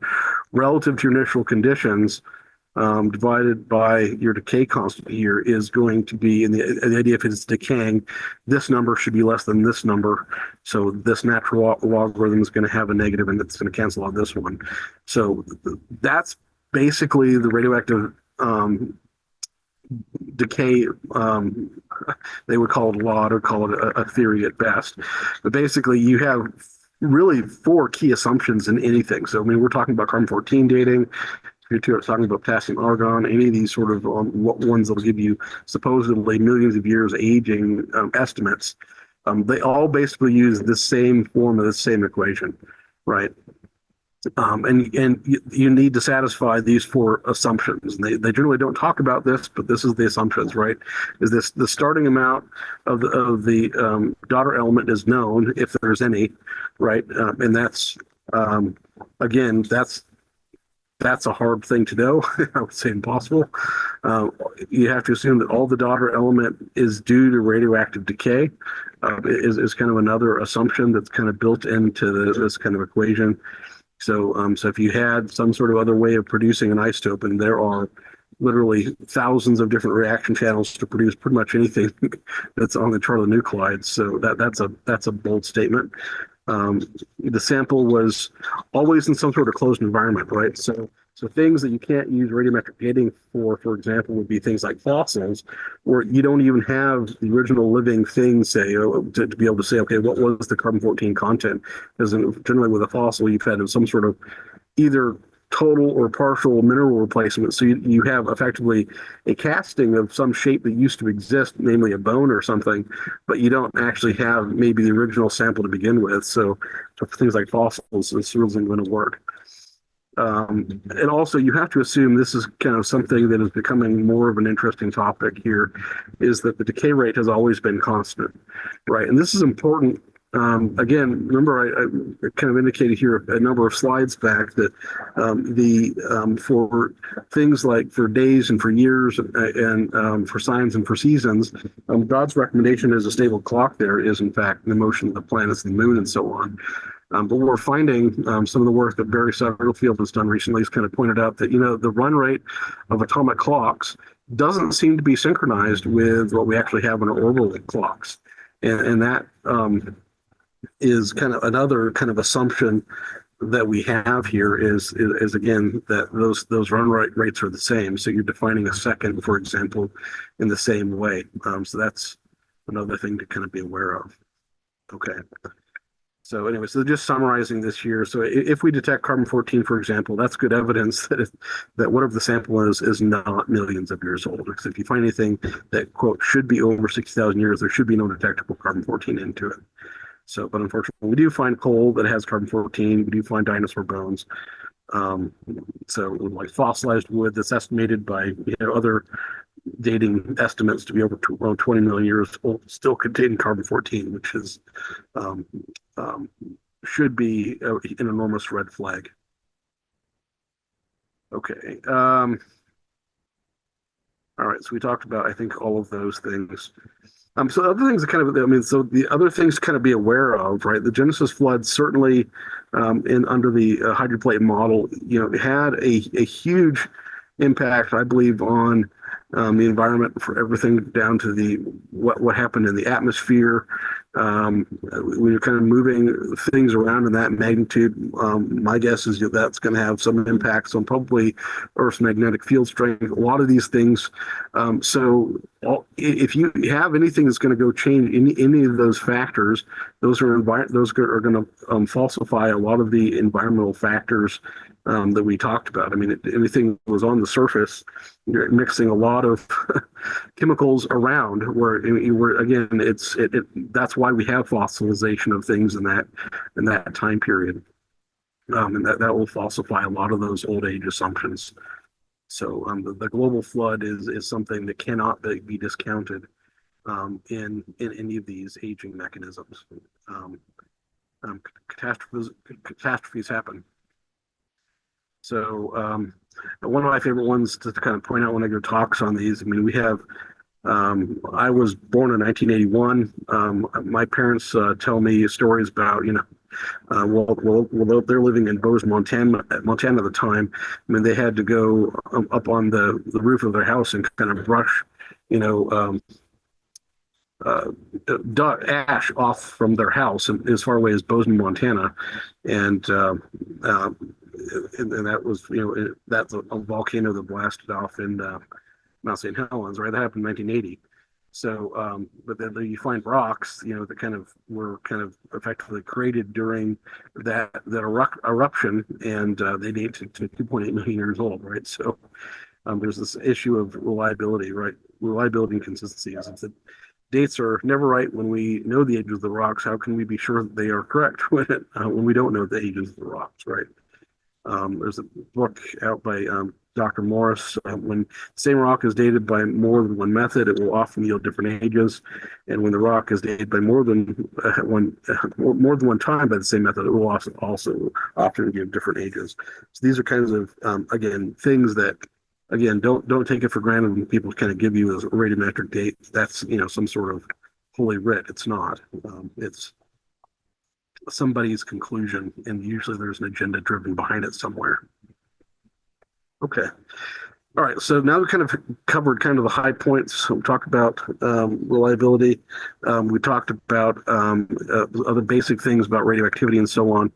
relative to your initial conditions, divided by your decay constant here, is going to be, in the idea if it's decaying, this number should be less than this number. So this natural logarithm is going to have a negative, and it's going to cancel out this one. So that's basically the radioactive decay. They would call it a law or call it a theory at best. But basically, you have really 4 key assumptions in anything. So, I mean, we're talking about carbon-14 dating. You're talking about potassium argon, any of these sort of ones that will give you supposedly millions of years aging estimates. They all basically use the same form of the same equation, right? And you need to satisfy these 4 assumptions. They generally don't talk about this, but this is the assumptions, right? Is this the starting amount of the daughter element is known, if there's any, right? And that's again, that's a hard thing to know. I would say impossible. You have to assume that all the daughter element is due to radioactive decay. Is kind of another assumption that's kind of built into this kind of equation. So if you had some sort of other way of producing an isotope, and there are literally thousands of different reaction channels to produce pretty much anything that's on the chart of the nuclides. So that's a bold statement. The sample was always in some sort of closed environment, right? So things that you can't use radiometric dating for example, would be things like fossils, where you don't even have the original living thing, say, to be able to say, okay, what was the carbon-14 content? Because generally with a fossil, you've had some sort of either total or partial mineral replacement. So you have effectively a casting of some shape that used to exist, namely a bone or something, but you don't actually have maybe the original sample to begin with. So for things like fossils, this isn't going to work. And also, you have to assume this is kind of something that is becoming more of an interesting topic here, is that the decay rate has always been constant, right? And this is important. Again, remember I kind of indicated here a number of slides back that for things like for days and for years and for signs and for seasons, God's recommendation as a stable clock there is in fact the motion of the planets and the moon and so on. But we're finding some of the work that Barry Sutterfield has done recently has kind of pointed out that, the run rate of atomic clocks doesn't seem to be synchronized with what we actually have in our orbital clocks. And that is kind of another kind of assumption that we have here is again that those run rates are the same. So you're defining a second, for example, in the same way. So that's another thing to kind of be aware of. Okay. So anyway, so just summarizing this here. So if we detect carbon-14, for example, that's good evidence that whatever the sample is not millions of years old. Because if you find anything that, quote, should be over 60,000 years, there should be no detectable carbon-14 into it. So, but unfortunately, we do find coal that has carbon-14. We do find dinosaur bones. So like fossilized wood that's estimated by other dating estimates to be over around 20 million years old, still containing carbon-14, which is should be an enormous red flag. Okay. All right. So we talked about, I think, all of those things. So other things that kind of, so the other things to kind of be aware of, right? The Genesis flood certainly, under the hydroplate model, had a huge impact, I believe, on the environment, for everything down to the what happened in the atmosphere. When you're kind of moving things around in that magnitude, my guess is that's going to have some impacts on probably Earth's magnetic field strength. A lot of these things. If you have anything that's going to go change any of those factors, those are going to falsify a lot of the environmental factors that we talked about. I mean, anything that was on the surface, you're mixing a lot of chemicals around where again, that's why we have fossilization of things in that time period. And that will falsify a lot of those old age assumptions. So the global flood is something that cannot be discounted in any of these aging mechanisms. Catastrophes happen. So one of my favorite ones to kind of point out when I give talks on these, I mean, we have, I was born in 1981. My parents tell me stories about, well, they're living in Bose, Montana at the time. I mean, they had to go up on the roof of their house and kind of brush, you know, ash off from their house and as far away as Bozeman, Montana, and and that was that's a volcano that blasted off in Mount St. Helens, right? That happened in 1980. So, but then you find rocks, that kind of were kind of effectively created during that eruption, and they date to 2.8 million years old, right? So, there's this issue of reliability, right? Reliability and consistency. If the dates are never right when we know the ages of the rocks, how can we be sure that they are correct when we don't know the ages of the rocks, right? There's a book out by Dr. Morris. When the same rock is dated by more than one method, it will often yield different ages. And when the rock is dated by more than one time by the same method, it will also often give different ages. So these are kinds of again things that don't take it for granted when people kind of give you a radiometric date. That's some sort of holy writ. It's not. It's somebody's conclusion, and usually there's an agenda driven behind it somewhere. Okay. All right. So now we kind of covered kind of the high points. We talked about reliability. We talked about other basic things about radioactivity and so on.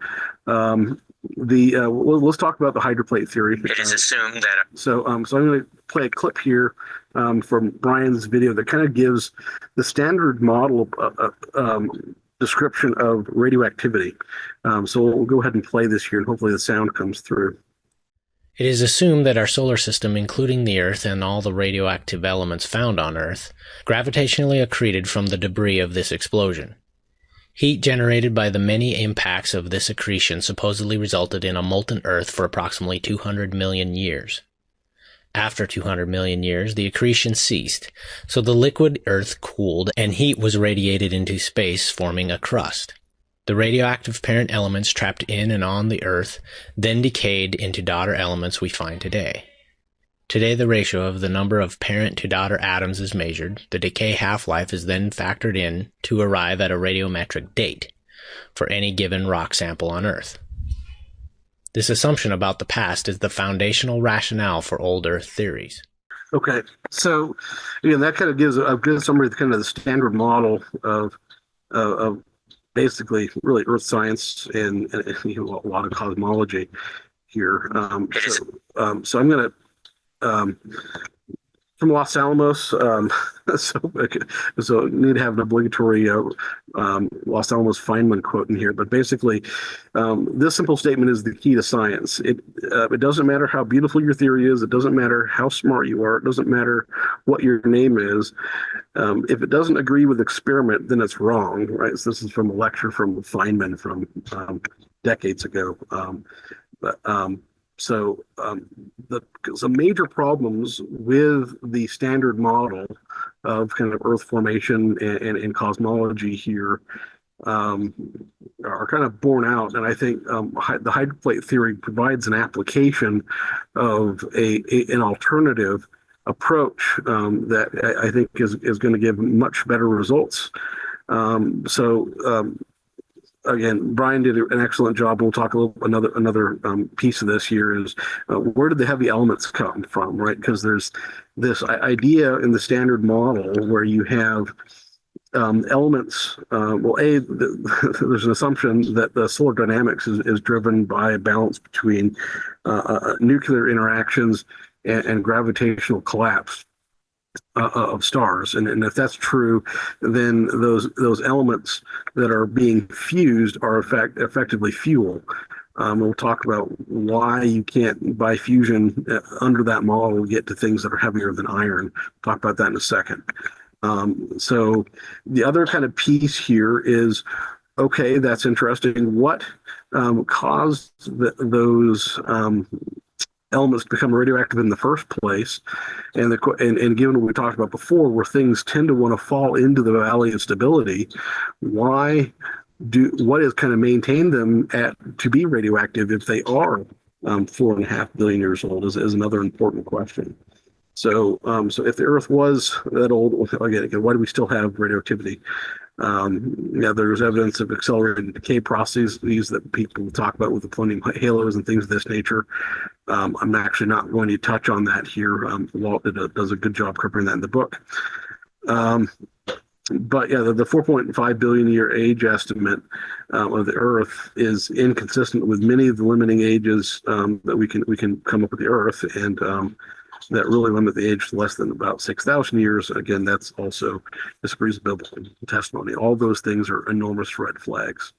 Let's talk about the hydroplate theory. It is assumed that. So I'm going to play a clip here from Brian's video that kind of gives the standard model description of radioactivity. So we'll go ahead and play this here, and hopefully the sound comes through. It is assumed that our solar system, including the Earth and all the radioactive elements found on Earth, gravitationally accreted from the debris of this explosion. Heat generated by the many impacts of this accretion supposedly resulted in a molten Earth for approximately 200 million years. After 200 million years, the accretion ceased, so the liquid Earth cooled and heat was radiated into space, forming a crust. The radioactive parent elements trapped in and on the Earth then decayed into daughter elements we find today. Today, the ratio of the number of parent to daughter atoms is measured. The decay half-life is then factored in to arrive at a radiometric date for any given rock sample on Earth. This assumption about the past is the foundational rationale for old Earth theories. Okay, so again, that kind of gives a good summary of kind of the standard model of basically really Earth science and a lot of cosmology here. So I'm going to from Los Alamos. So need to have an obligatory Los Alamos Feynman quote in here. But basically, this simple statement is the key to science. It doesn't matter how beautiful your theory is. It doesn't matter how smart you are. It doesn't matter what your name is. If it doesn't agree with experiment, then it's wrong, right? So this is from a lecture from Feynman from decades ago. Some major problems with the standard model of kind of Earth formation and cosmology here are kind of borne out. And I think the hydroplate theory provides an application of an alternative approach that I think is going to give much better results. again, Brian did an excellent job. We'll talk a little another piece of this here is where did the heavy elements come from, right? Because there's this idea in the standard model where you have elements. There's an assumption that the solar dynamics is driven by a balance between nuclear interactions and gravitational collapse of stars, and if that's true, then those elements that are being fused are effectively fuel. We'll talk about why you can't, by fusion under that model, get to things that are heavier than iron. Talk about that in a second. So the other kind of piece here is, okay, that's interesting. What caused those elements to become radioactive in the first place? And given what we talked about before, where things tend to want to fall into the valley of stability, what has kind of maintained them to be radioactive if they are 4.5 billion years old is another important question. So if the Earth was that old, again, why do we still have radioactivity? There's evidence of accelerated decay processes that people talk about with the plutonium halos and things of this nature. I'm actually not going to touch on that here. Walt does a good job covering that in the book. But yeah, the 4.5 billion year age estimate of the Earth is inconsistent with many of the limiting ages that we can come up with the Earth, and that really limit the age to less than about 6,000 years. Again, that's also disagrees with biblical testimony. All those things are enormous red flags.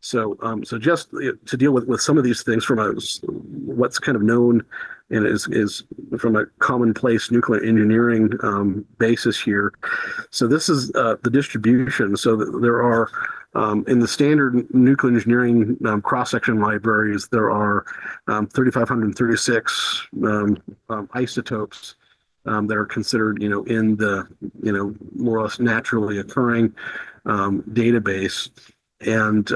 So just to deal with some of these things from what's kind of known and is from a commonplace nuclear engineering basis here. So this is the distribution. So there are in the standard nuclear engineering cross-section libraries, there are 3,536 isotopes that are considered, in the, more or less naturally occurring database. And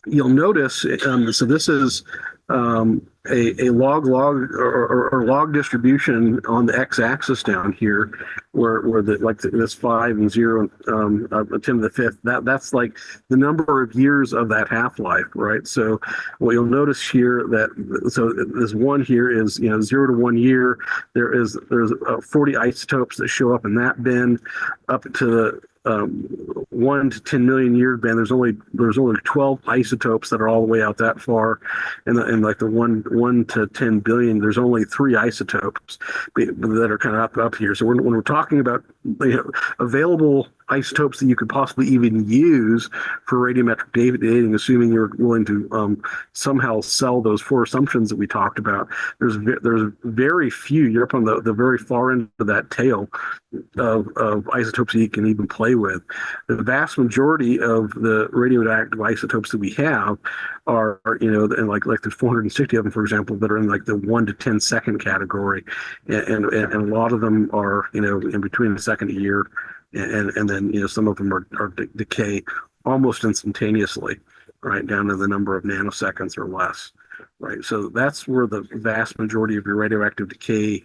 you'll notice, so this is a log distribution on the x-axis down here, where this 5 and 0 10 to the fifth, that's like the number of years of that half-life, right? So what you'll notice here this one here is 0 to 1 year. There's 40 isotopes that show up in that bin. Up to the 1 to 10 million year band, there's only 12 isotopes that are all the way out that far, and like the 1 to 10 billion, there's only 3 isotopes that are kind of up here. So when we're talking about available isotopes that you could possibly even use for radiometric dating, assuming you're willing to somehow sell those 4 assumptions that we talked about, there's very few. You're up on the very far end of that tail of isotopes that you can even play with. The vast majority of the radioactive isotopes that we have are, and like there's 460 of them, for example, that are in like the 1 to 10 second category, and a lot of them are, in between a second a year, and then some of them are decay almost instantaneously, right down to the number of nanoseconds or less, right? So that's where the vast majority of your radioactive decay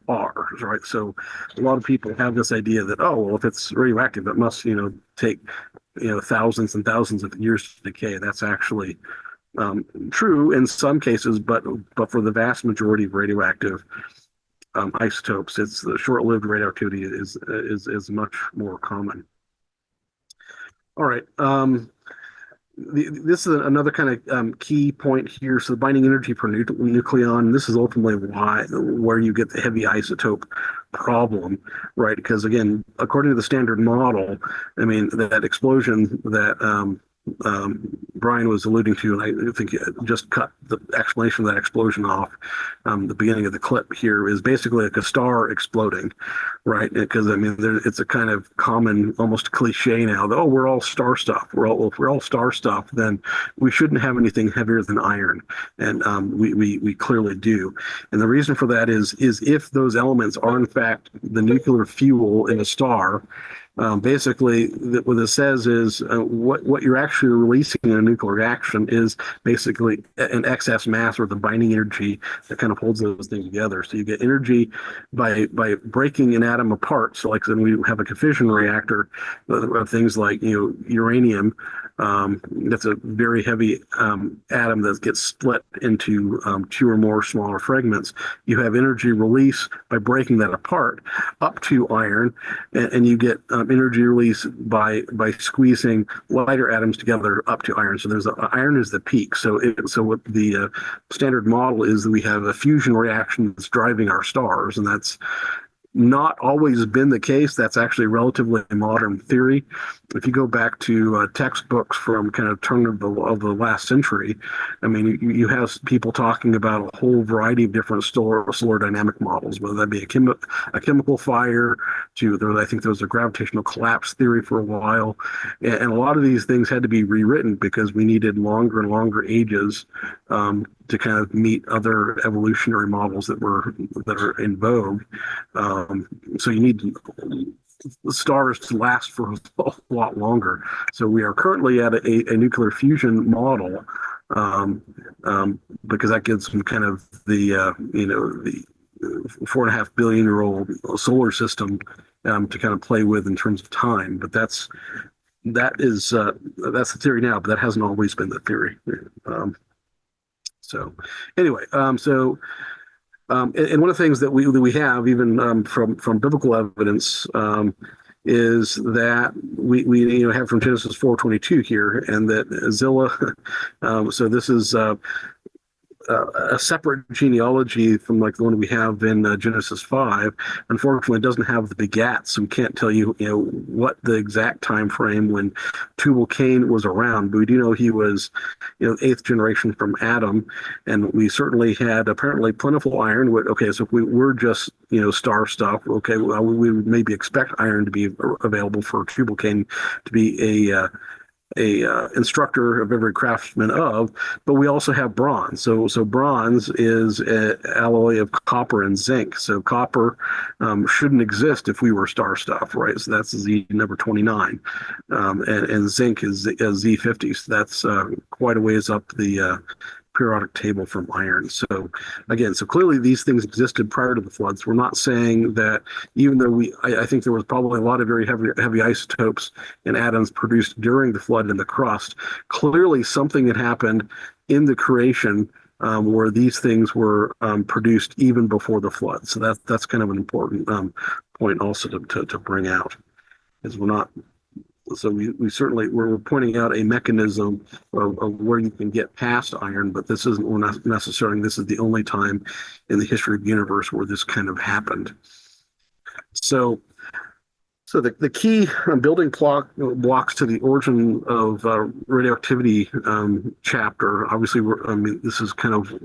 are, right? So a lot of people have this idea that, oh, well, if it's radioactive, it must take thousands and thousands of years to decay. That's actually true in some cases, but for the vast majority of radioactive isotopes, it's the short-lived radioactivity is much more common. All right. This is another kind of key point here. So the binding energy per nucleon, this is ultimately where you get the heavy isotope problem, right? Because again, according to the standard model, I mean, that explosion that Brian was alluding to, and I think just cut the explanation of that explosion off the beginning of the clip here, is basically like a star exploding, right? Because I mean, it's a kind of common, almost cliche now that, oh, we're all star stuff. If we're all star stuff, then we shouldn't have anything heavier than iron, and we clearly do. And the reason for that is if those elements are in fact the nuclear fuel in a star, Basically, what it says is what you're actually releasing in a nuclear reaction is basically an excess mass or the binding energy that kind of holds those things together. So you get energy by breaking an atom apart. So like when we have a fission reactor of things like uranium. That's a very heavy atom that gets split into two or more smaller fragments. You have energy release by breaking that apart up to iron, and you get energy release by squeezing lighter atoms together up to iron. So iron is the peak. So what the standard model is that we have a fusion reaction that's driving our stars, and that's not always been the case. That's actually relatively modern theory. If you go back to textbooks from kind of turn of the last century, I mean, you have people talking about a whole variety of different solar dynamic models, whether that be a chemical fire, I think there was a gravitational collapse theory for a while, and a lot of these things had to be rewritten because we needed longer and longer ages to kind of meet other evolutionary models that are in vogue. So you need the stars to last for a lot longer. So we are currently at a nuclear fusion model because that gives them kind of the the 4.5 billion year old solar system to kind of play with in terms of time. But that's the theory now, but that hasn't always been the theory. So anyway, and one of the things that we have even from biblical evidence is that we have from Genesis 4:22 here, and that Zillah. So this is a separate genealogy from like the one we have in Genesis 5. Unfortunately, it doesn't have the begats, so we can't tell you what the exact time frame when Tubal-Cain was around. But we do know he was eighth generation from Adam, and we certainly had apparently plentiful iron. Okay, so if we were just star stuff, okay, well, we would maybe expect iron to be available for Tubal-Cain to be a instructor of every craftsman of, but we also have bronze. So bronze is an alloy of copper and zinc. So copper shouldn't exist if we were star stuff, right? So that's Z number 29, and zinc is Z50. So that's quite a ways up the periodic table from iron. So again, so clearly these things existed prior to the floods. We're not saying that, even though I think there was probably a lot of very heavy isotopes and atoms produced during the flood in the crust. Clearly something had happened in the creation where these things were produced even before the flood. So that's kind of an important point also to bring out, is we're not. So we certainly we're pointing out a mechanism of where you can get past iron, but this isn't necessarily this is the only time in the history of the universe where this kind of happened. So the key building blocks to the origin of radioactivity chapter. Obviously, this is kind of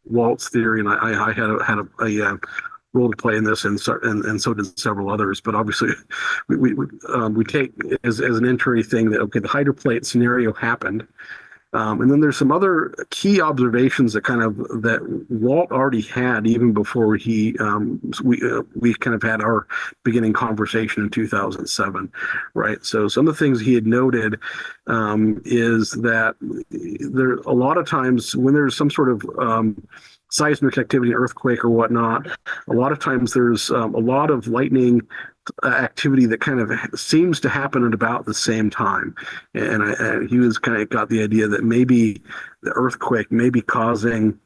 Walt's theory, and I had a role to play in this, and so did several others. But obviously, we take as an entry thing that the hydroplate scenario happened, and then there's some other key observations that Walt already had even before we kind of had our beginning conversation in 2007, right? So some of the things he had noted is that there a lot of times when there's some sort of seismic activity, earthquake or whatnot, a lot of times there's a lot of lightning activity that kind of seems to happen at about the same time. And he was kind of got the idea that maybe the earthquake may be causing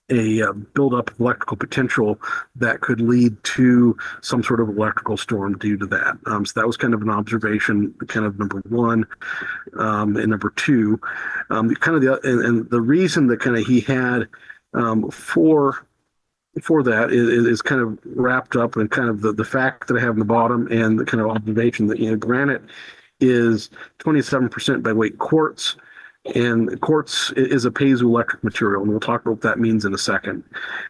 a buildup of electrical potential that could lead to some sort of electrical storm due to that. So that was kind of an observation, kind of number one. And number two, kind of the reason that kind of he had for that is kind of wrapped up in kind of the fact that I have in the bottom and the kind of observation that granite is 27% by weight quartz, and quartz is a piezoelectric material, and we'll talk about what that means in a second.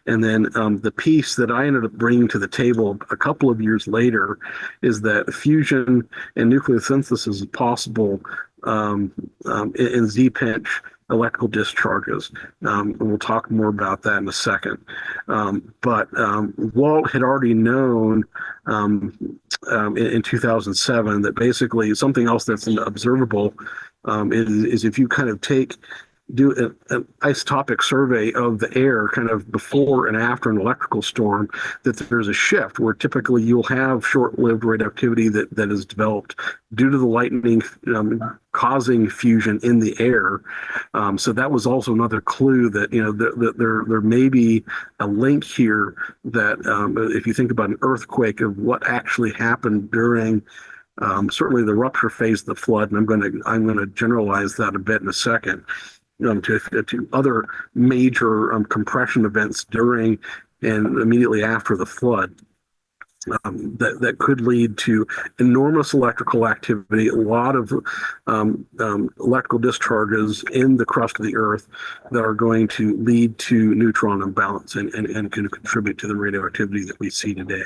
And then the piece that I ended up bringing to the table a couple of years later is that fusion and nucleosynthesis is possible in Z-pinch electrical discharges. And we'll talk more about that in a second. But Walt had already known in 2007 that basically something else that's observable is if you kind of do an isotopic survey of the air kind of before and after an electrical storm, that there's a shift where typically you'll have short-lived radioactivity that is developed due to the lightning causing fusion in the air. So that was also another clue that there may be a link here that if you think about an earthquake of what actually happened during certainly the rupture phase of the flood, and I'm going to generalize that a bit in a second. To other major compression events during and immediately after the flood that could lead to enormous electrical activity, a lot of electrical discharges in the crust of the Earth that are going to lead to neutron imbalance and can contribute to the radioactivity that we see today.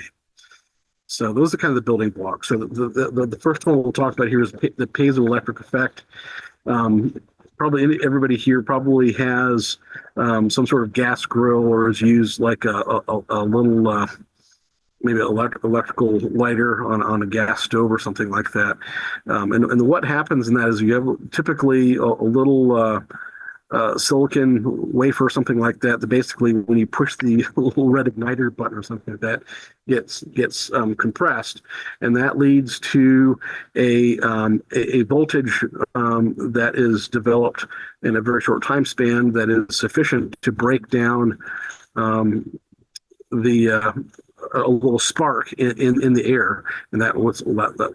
So those are kind of the building blocks. So the first one we'll talk about here is the piezoelectric effect. Probably everybody here probably has some sort of gas grill or has used like a little maybe electrical lighter on a gas stove or something like that. And what happens in that is you have typically a little silicon wafer or something like that basically when you push the little red igniter button or something like that gets compressed, and that leads to a voltage that is developed in a very short time span that is sufficient to break down a little spark in the air, and that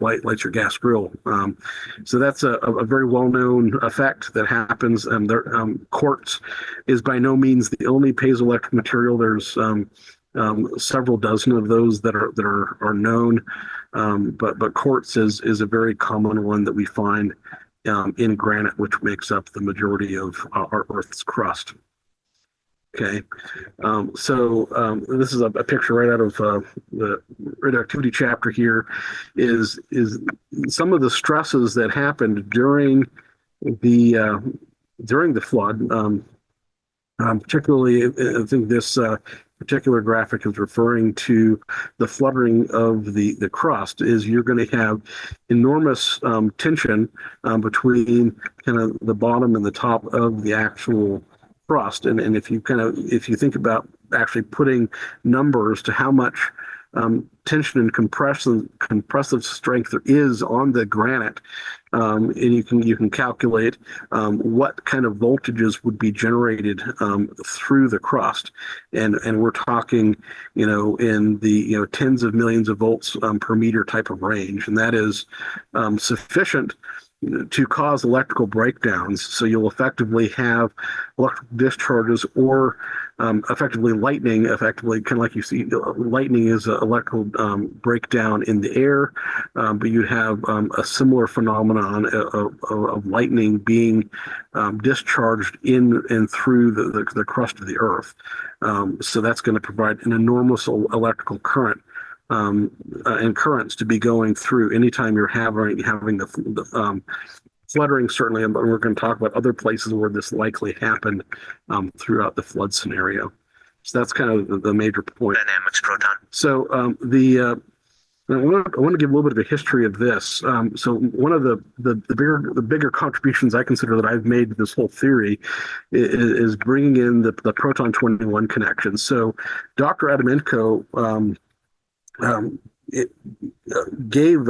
lights your gas grill. So that's a very well-known effect that happens. Quartz is by no means the only piezoelectric material. There's several dozen of those that are known, but quartz is a very common one that we find in granite, which makes up the majority of our Earth's crust. Okay, so this is a picture right out of the radioactivity chapter here. Is some of the stresses that happened during the flood. Particularly, I think this particular graphic is referring to the fluttering of the crust. Is you're going to have enormous tension between kind of the bottom and the top of the actual crust, and if you think about actually putting numbers to how much tension and compressive strength there is on the granite, and you can calculate what kind of voltages would be generated through the crust, and we're talking in the tens of millions of volts per meter type of range, and that is sufficient to cause electrical breakdowns. So you'll effectively have electrical discharges or effectively lightning, effectively kind of like you see, lightning is an electrical breakdown in the air, but you have a similar phenomenon of lightning being discharged in and through the crust of the Earth. So that's going to provide an enormous electrical current and currents to be going through anytime you're having the fluttering, certainly, and we're going to talk about other places where this likely happened throughout the flood scenario. So that's kind of the major point. Dynamics proton. So I want to give a little bit of a history of this. So one of the bigger contributions I consider that I've made to this whole theory is bringing in the proton 21 connection. So Dr. Adamenko gave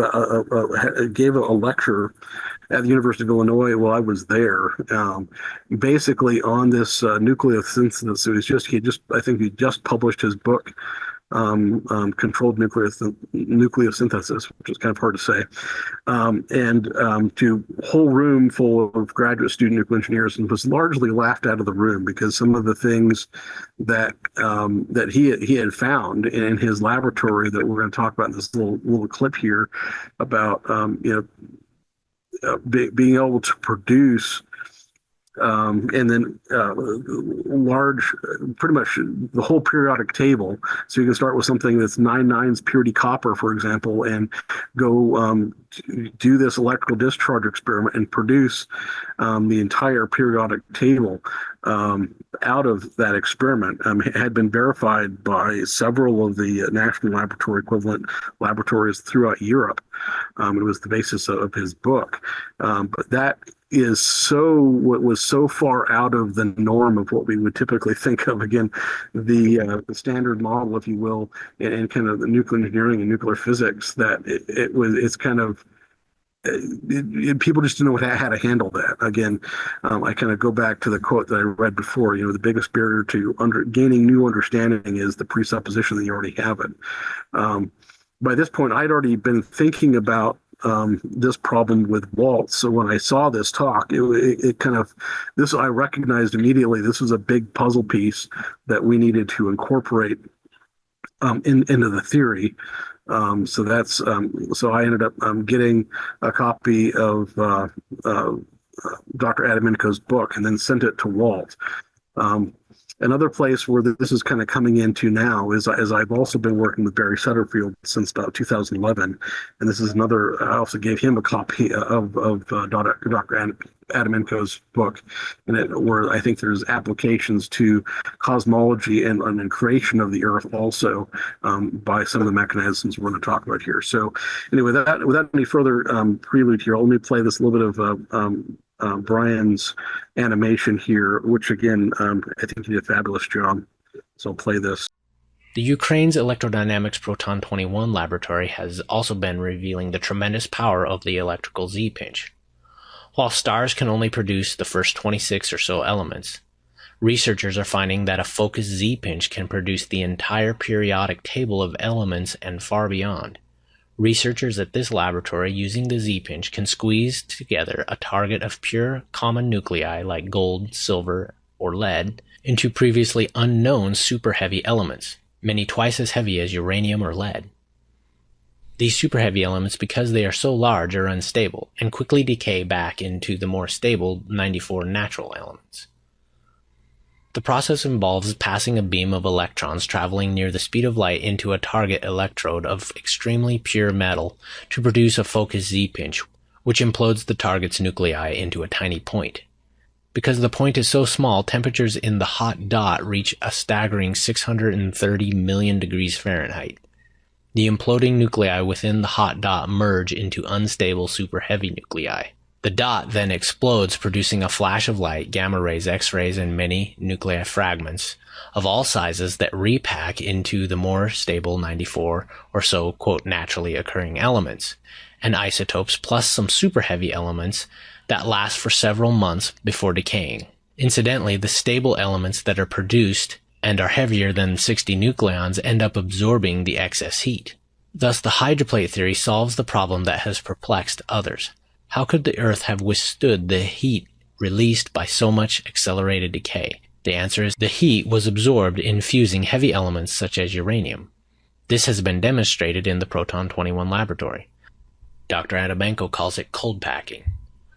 a lecture at the University of Illinois while I was there, basically on this nucleosynthesis. He just published his book, controlled nucleosynthesis, which is kind of hard to say, and to a whole room full of graduate student nuclear engineers, and was largely laughed out of the room because some of the things that he had found in his laboratory that we're going to talk about in this little clip here about being able to produce and then large, pretty much the whole periodic table. So you can start with something that's 9 nines purity copper, for example, and go do this electrical discharge experiment and produce the entire periodic table out of that experiment. It had been verified by several of the national laboratory equivalent laboratories throughout Europe. It was the basis of his book. But that is what was so far out of the norm of what we would typically think of. Again, the standard model, if you will, and kind of the nuclear engineering and nuclear physics, that it's kind of people just didn't know how to handle that. Again, I kind of go back to the quote that I read before. The biggest barrier to gaining new understanding is the presupposition that you already have it. By this point, I'd already been thinking about this problem with Waltz. So when I saw this talk, it kind of, I recognized immediately this was a big puzzle piece that we needed to incorporate into the theory. So I ended up getting a copy of Dr. Adaminko's book and then sent it to Walt. Another place where this is kind of coming into now is as I've also been working with Barry Sutterfield since about 2011, and this is another. I also gave him a copy of Dr. Adaminko's book, where I think there's applications to cosmology and creation of the Earth also by some of the mechanisms we're going to talk about here. So anyway, without any further prelude here, let me play this little bit of Brian's animation here, which again, I think he did a fabulous job. So I'll play this. The Ukraine's Electrodynamics Proton 21 laboratory has also been revealing the tremendous power of the electrical Z-pinch. While stars can only produce the first 26 or so elements, researchers are finding that a focused Z-pinch can produce the entire periodic table of elements and far beyond. Researchers at this laboratory using the Z-pinch can squeeze together a target of pure common nuclei like gold, silver, or lead into previously unknown super-heavy elements, many twice as heavy as uranium or lead. These super-heavy elements, because they are so large, are unstable and quickly decay back into the more stable 94 natural elements. The process involves passing a beam of electrons traveling near the speed of light into a target electrode of extremely pure metal to produce a focused Z-pinch, which implodes the target's nuclei into a tiny point. Because the point is so small, temperatures in the hot dot reach a staggering 630 million degrees Fahrenheit. The imploding nuclei within the hot dot merge into unstable super-heavy nuclei. The dot then explodes, producing a flash of light, gamma rays, X-rays, and many nuclei fragments of all sizes that repack into the more stable 94 or so, quote, naturally occurring elements, and isotopes, plus some super heavy elements that last for several months before decaying. Incidentally, the stable elements that are produced and are heavier than 60 nucleons end up absorbing the excess heat. Thus, the hydroplate theory solves the problem that has perplexed others. How could the Earth have withstood the heat released by so much accelerated decay? The answer is the heat was absorbed in fusing heavy elements such as uranium. This has been demonstrated in the Proton 21 laboratory. Dr. Adabenko calls it cold packing.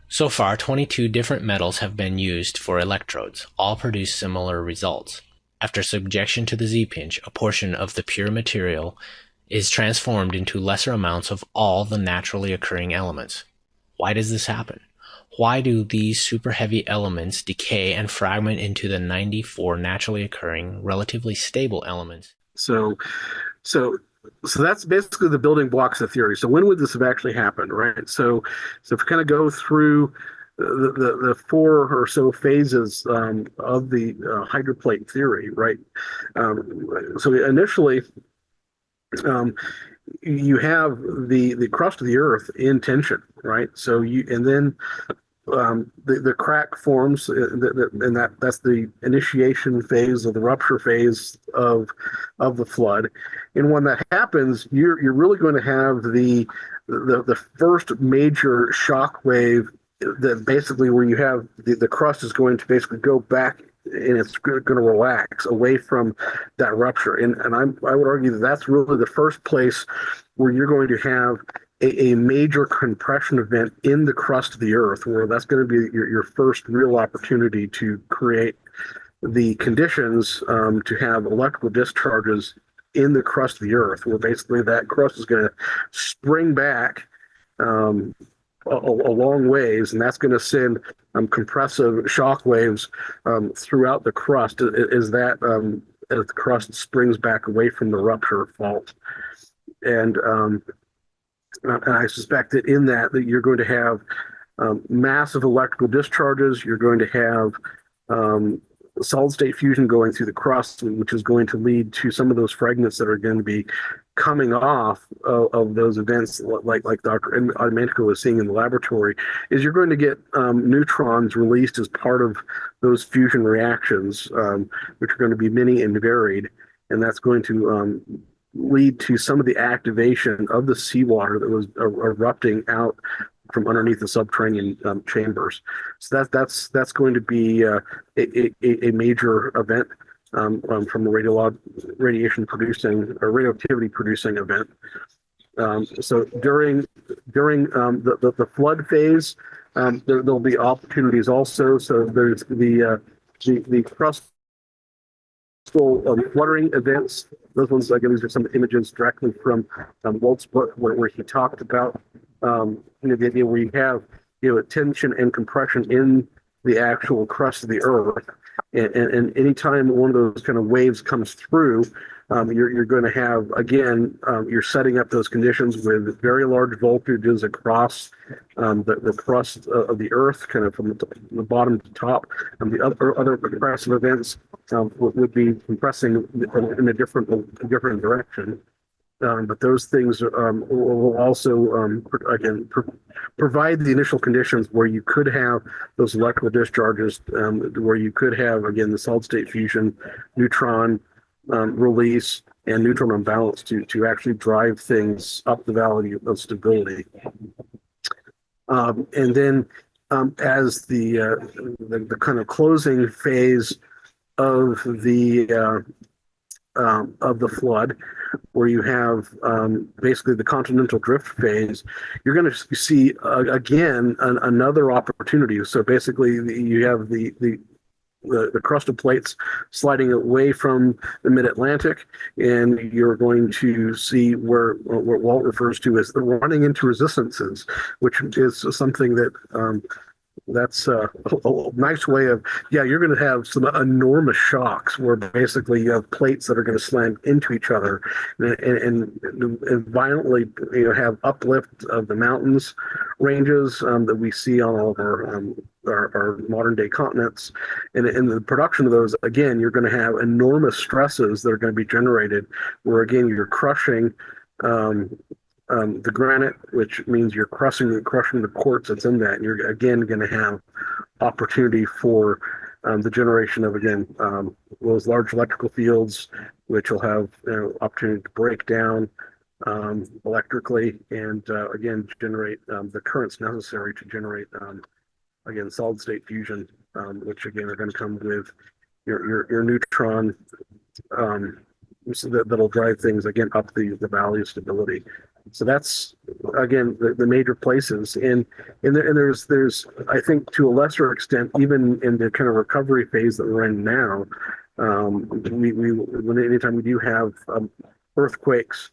So far, 22 different metals have been used for electrodes. All produce similar results. After subjection to the Z-pinch, a portion of the pure material is transformed into lesser amounts of all the naturally occurring elements. Why does this happen? Why do these super heavy elements decay and fragment into the 94 naturally occurring, relatively stable elements? So that's basically the building blocks of theory. So when would this have actually happened, right? So if we kind of go through the four or so phases of the hydroplate theory, right? So initially, you have the crust of the Earth in tension, right? So then the crack forms, and that's the initiation phase of the rupture phase of the flood. And when that happens, you're really going to have the first major shock wave that basically where you have the crust is going to basically go back and it's going to relax away from that rupture. And I would argue that that's really the first place where you're going to have a major compression event in the crust of the Earth, where that's going to be your first real opportunity to create the conditions to have electrical discharges in the crust of the Earth, where basically that crust is going to spring back a long ways, and that's going to send compressive shock waves throughout the crust as as the crust springs back away from the rupture fault. And I suspect that in that you're going to have massive electrical discharges. You're going to have solid state fusion going through the crust, which is going to lead to some of those fragments that are going to be coming off of those events, like Dr. Admantico was seeing in the laboratory. Is you're going to get neutrons released as part of those fusion reactions, which are going to be many and varied, and that's going to lead to some of the activation of the seawater that was erupting out from underneath the subterranean chambers. So that's going to be a major event from the radiation producing or radioactivity producing event. So during the flood phase, there'll be opportunities also. So there's the crust fluttering events. Those ones, again, these are some images directly from Walt's book, where he talked about the idea where you have tension and compression in the actual crust of the Earth, and anytime one of those kind of waves comes through, you're going to have, again, you're setting up those conditions with very large voltages across the crust of the Earth, kind of from the bottom to top. The other compressive events would be compressing in a different direction. But those things will also, again, provide the initial conditions where you could have those electrical discharges, where you could have, again, the solid state fusion, neutron release, and neutron imbalance to actually drive things up the valley of stability. And then as the kind of closing phase of the flood, where you have basically the continental drift phase, you're going to see again another opportunity. So basically, you have the crustal plates sliding away from the mid-Atlantic, and you're going to see what Walt refers to as the running into resistances, which is something that that's a nice way of, you're going to have some enormous shocks where basically you have plates that are going to slam into each other and violently have uplift of the mountains ranges that we see on all of our modern day continents. And in the production of those, again, you're going to have enormous stresses that are going to be generated where, again, you're crushing the granite, which means you're crushing the quartz that's in that. And you're, again, going to have opportunity for the generation of, again, those large electrical fields, which will have opportunity to break down electrically and, again, generate the currents necessary to generate, again, solid state fusion, which, again, are going to come with your neutron, so that'll drive things, again, up the valley of stability. So that's, again, the major places, and there's I think to a lesser extent, even in the kind of recovery phase that we're in now, anytime we do have earthquakes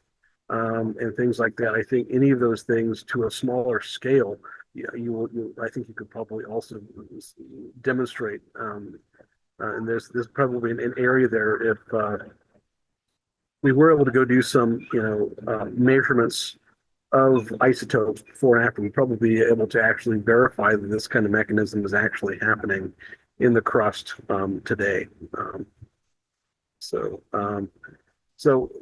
and things like that, I think any of those things to a smaller scale, I think you could probably also demonstrate, and there's probably an area there if we were able to go do some, measurements of isotopes before and after, we'd probably be able to actually verify that this kind of mechanism is actually happening in the crust today. So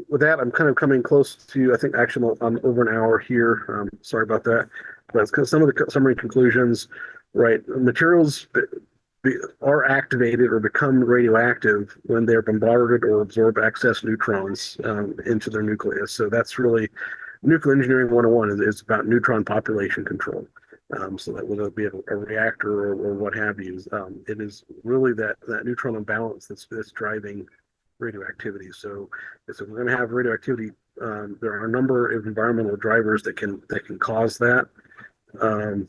with that, I'm kind of coming close to, I think, actually I'm over an hour here. Sorry about that. But some of the summary conclusions, right? Materials are activated or become radioactive when they're bombarded or absorb excess neutrons into their nucleus. So that's really nuclear engineering 101 is about neutron population control. So that whether it be a reactor or what have you, it is really that neutron imbalance that's driving radioactivity. So we're going to have radioactivity there are a number of environmental drivers that can cause that. Um,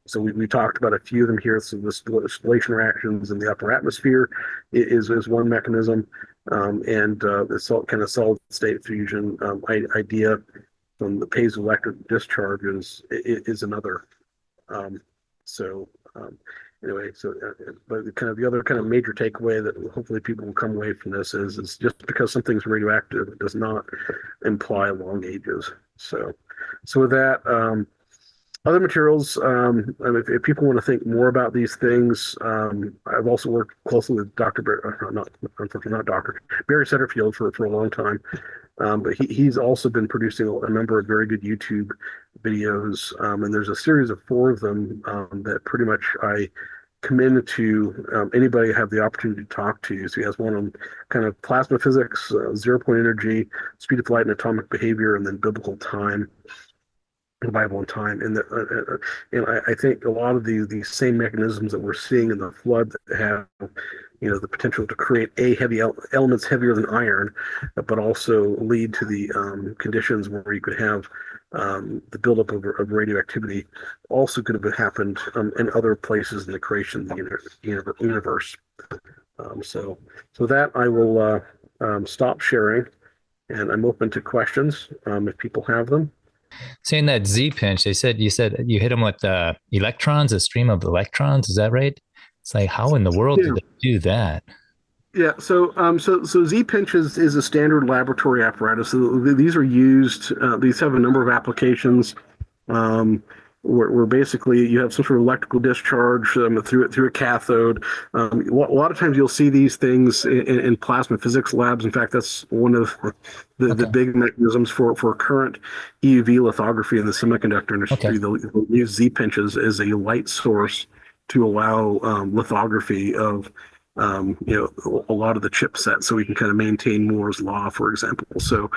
so we talked about a few of them here. So the distillation reactions in the upper atmosphere is one mechanism, and the kind of solid state fusion idea from the piezoelectric discharges is another. Um, so anyway, but the other kind of major takeaway that hopefully people will come away from this is just because something's radioactive, it does not imply long ages. So with that, other materials, if people want to think more about these things, I've also worked closely with unfortunately not Dr. Barry Setterfield for a long time. But he's also been producing a number of very good YouTube videos, and there's a series of 4 of them that pretty much I commend to anybody I have the opportunity to talk to. So he has one on kind of plasma physics, 0-point energy, speed of light and atomic behavior, and then biblical time. Bible and time, and I think a lot of these same mechanisms that we're seeing in the flood that have, the potential to create elements heavier than iron, but also lead to the conditions where you could have the buildup of radioactivity, also could have happened in other places in the creation of the universe. So that I will stop sharing, and I'm open to questions if people have them. Saying that Z pinch, you said you hit them with electrons, a stream of electrons. Is that right? It's like, how in the world did they do that? Yeah, so Z pinch is a standard laboratory apparatus. So these are used. These have a number of applications. Where basically you have some sort of electrical discharge through a cathode. A lot of times you'll see these things in plasma physics labs. In fact, that's one of the big mechanisms for current EUV lithography in the semiconductor industry. Okay. They'll use Z pinches as a light source to allow lithography of a lot of the chipsets, so we can kind of maintain Moore's law, for example. So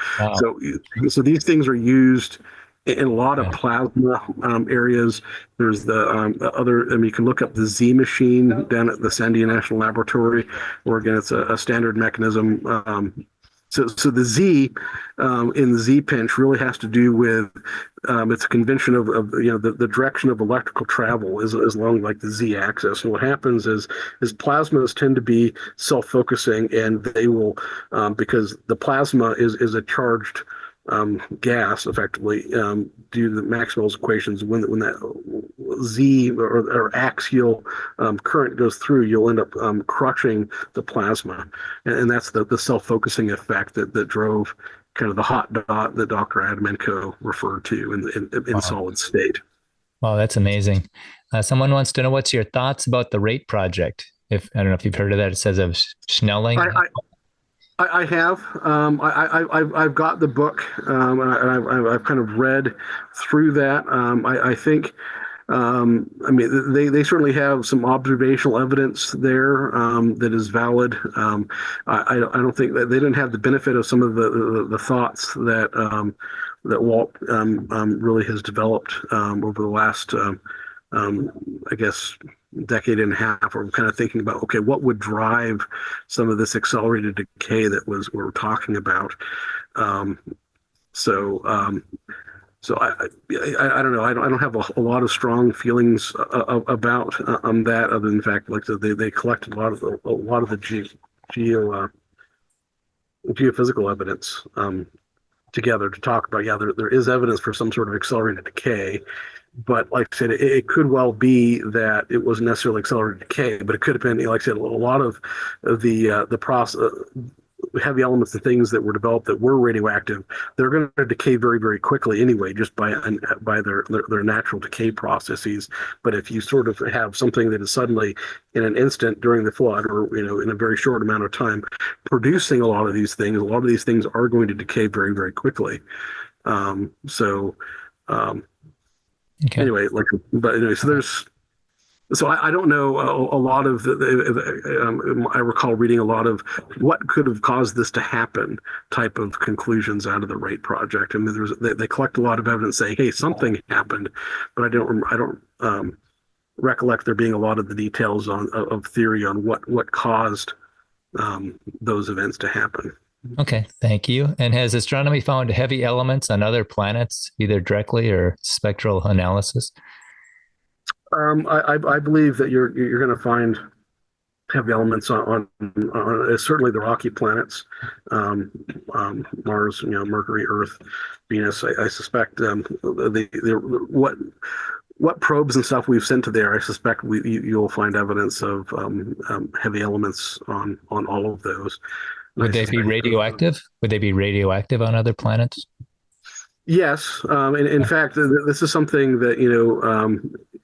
these things are used in a lot of plasma areas. There's the other, you can look up the Z machine down at the Sandia National Laboratory, where again, it's a standard mechanism. So the Z in the Z pinch really has to do with it's a convention of the direction of electrical travel is along like the Z axis. And what happens is plasmas tend to be self-focusing, and they will because the plasma is a charged gas effectively due to the Maxwell's equations. When that Z or axial current goes through, you'll end up crushing the plasma, and that's the self-focusing effect that drove kind of the hot dot that Dr. Adamenko referred to in solid state. Wow, that's amazing. Someone wants to know what's your thoughts about the RATE project. If I don't know if you've heard of that, it says of Snelling. I have. I've got the book, and I've kind of read through that. I think, they certainly have some observational evidence there that is valid. I don't think that they didn't have the benefit of some of the thoughts that Walt really has developed over the last, I guess, decade and a half. We're kind of thinking about, okay, what would drive some of this accelerated decay that we're talking about. So I don't know. I don't have a lot of strong feelings about that, other than the fact, like they collected a lot of the geophysical evidence together to talk about. Yeah, there is evidence for some sort of accelerated decay. But like I said, it could well be that it wasn't necessarily accelerated decay, but it could have been, like I said, a lot of the process, heavy elements and things that were developed that were radioactive. They're going to decay very, very quickly anyway, just by their natural decay processes. But if you sort of have something that is suddenly, in an instant during the flood, or in a very short amount of time, producing a lot of these things are going to decay very, very quickly. Okay. Anyway, so I don't know a lot of I recall reading a lot of what could have caused this to happen type of conclusions out of the RATE project. I mean, they collect a lot of evidence saying, hey, something happened, but I don't recollect there being a lot of the details of theory on what caused those events to happen. Okay, thank you. And has astronomy found heavy elements on other planets, either directly or spectral analysis? I believe that you're going to find heavy elements on certainly the rocky planets, Mars, Mercury, Earth, Venus. I suspect what probes and stuff we've sent to there. I suspect you'll find evidence of heavy elements on all of those. And I Would they be suspect radioactive? Would they be radioactive on other planets? yes, in fact, this is something that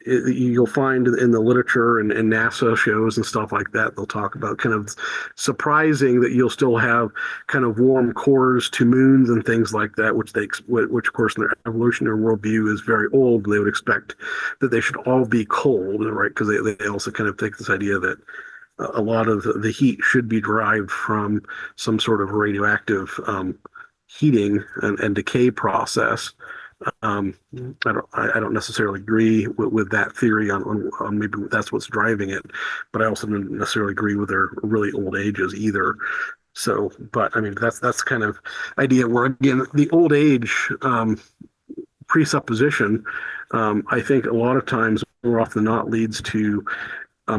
you'll find in the literature and NASA shows and stuff like that. They'll talk about kind of surprising that you'll still have kind of warm cores to moons and things like that, which of course in their evolutionary worldview is very old. They would expect that they should all be cold, right? Because they also kind of take this idea that a lot of the heat should be derived from some sort of radioactive heating and decay process. I don't necessarily agree with that theory on maybe that's what's driving it, but I also don't necessarily agree with their really old ages either. So, but I mean, that's kind of idea where again the old age presupposition, I think a lot of times more often than not leads to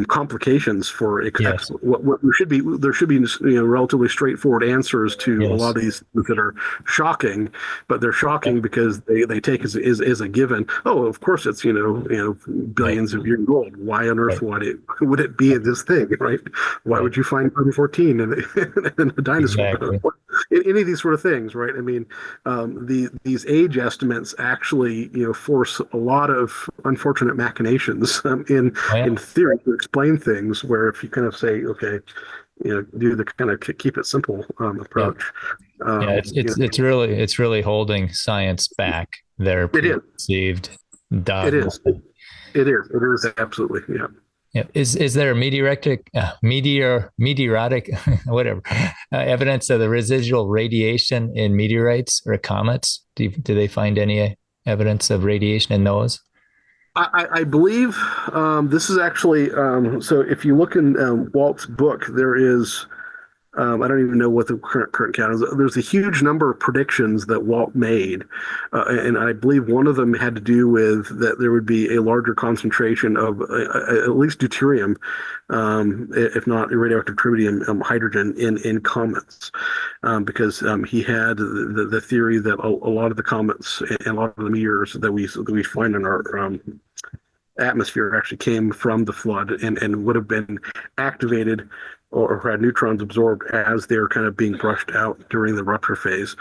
complications for Yes. what there should be relatively straightforward answers to a lot Yes. of these things that are shocking, but they're shocking Yep. because they take as a given. Oh, of course it's Right. billions of years old. Why on earth Right. would it be this thing, right? Why Right. would you find 14 in a dinosaur? Exactly. Any of these sort of things, right? I mean, these age estimates actually force a lot of unfortunate machinations Oh, yeah. in theory to explain things. Where if you kind of say, okay, do the kind of keep it simple Yeah. approach, Yeah. It's really holding science back. Their it is, preconceived it dogma. is, it is absolutely, yeah. Yeah. Is there meteoritic whatever evidence of the residual radiation in meteorites or comets? Do they find any evidence of radiation in those? I believe this is actually so. If you look in Walt's book, there is I don't even know what the current count is. There's a huge number of predictions that Walt made, and I believe one of them had to do with that there would be a larger concentration of at least deuterium, if not radioactive tritium, hydrogen in comets, because he had the theory that a lot of the comets and a lot of the meteors that we find in our atmosphere actually came from the flood and would have been activated or had neutrons absorbed as they're kind of being brushed out during the rupture phase.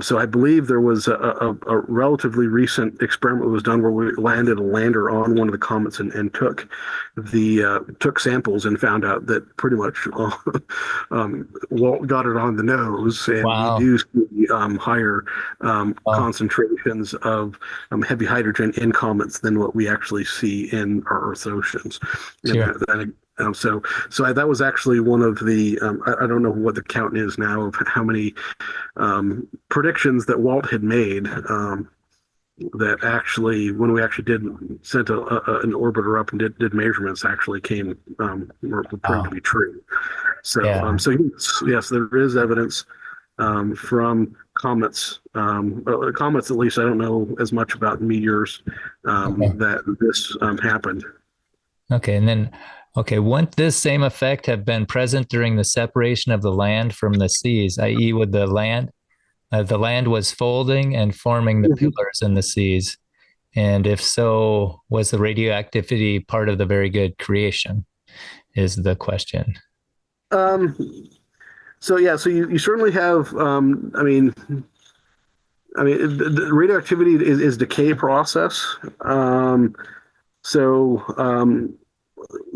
So I believe there was a relatively recent experiment that was done where we landed a lander on one of the comets and took samples and found out that pretty much Walt got it on the nose, and you Wow. do see higher Oh, concentrations of heavy hydrogen in comets than what we actually see in our Earth's oceans. And sure. so that was actually one of the I don't know what the count is now of how many predictions that Walt had made that actually when we actually did sent an orbiter up and did measurements actually were proved to Wow. be true. So Yeah. yes, there is evidence from comets. Comets, at least, I don't know as much about meteors Okay. that this happened. Okay. And then, okay, wouldn't this same effect have been present during the separation of the land from the seas, i.e., with the land was folding and forming the Mhm. pillars in the seas? And if so, was the radioactivity part of the very good creation? Is the question. Um, so yeah, so you certainly have. The radioactivity is decay process. So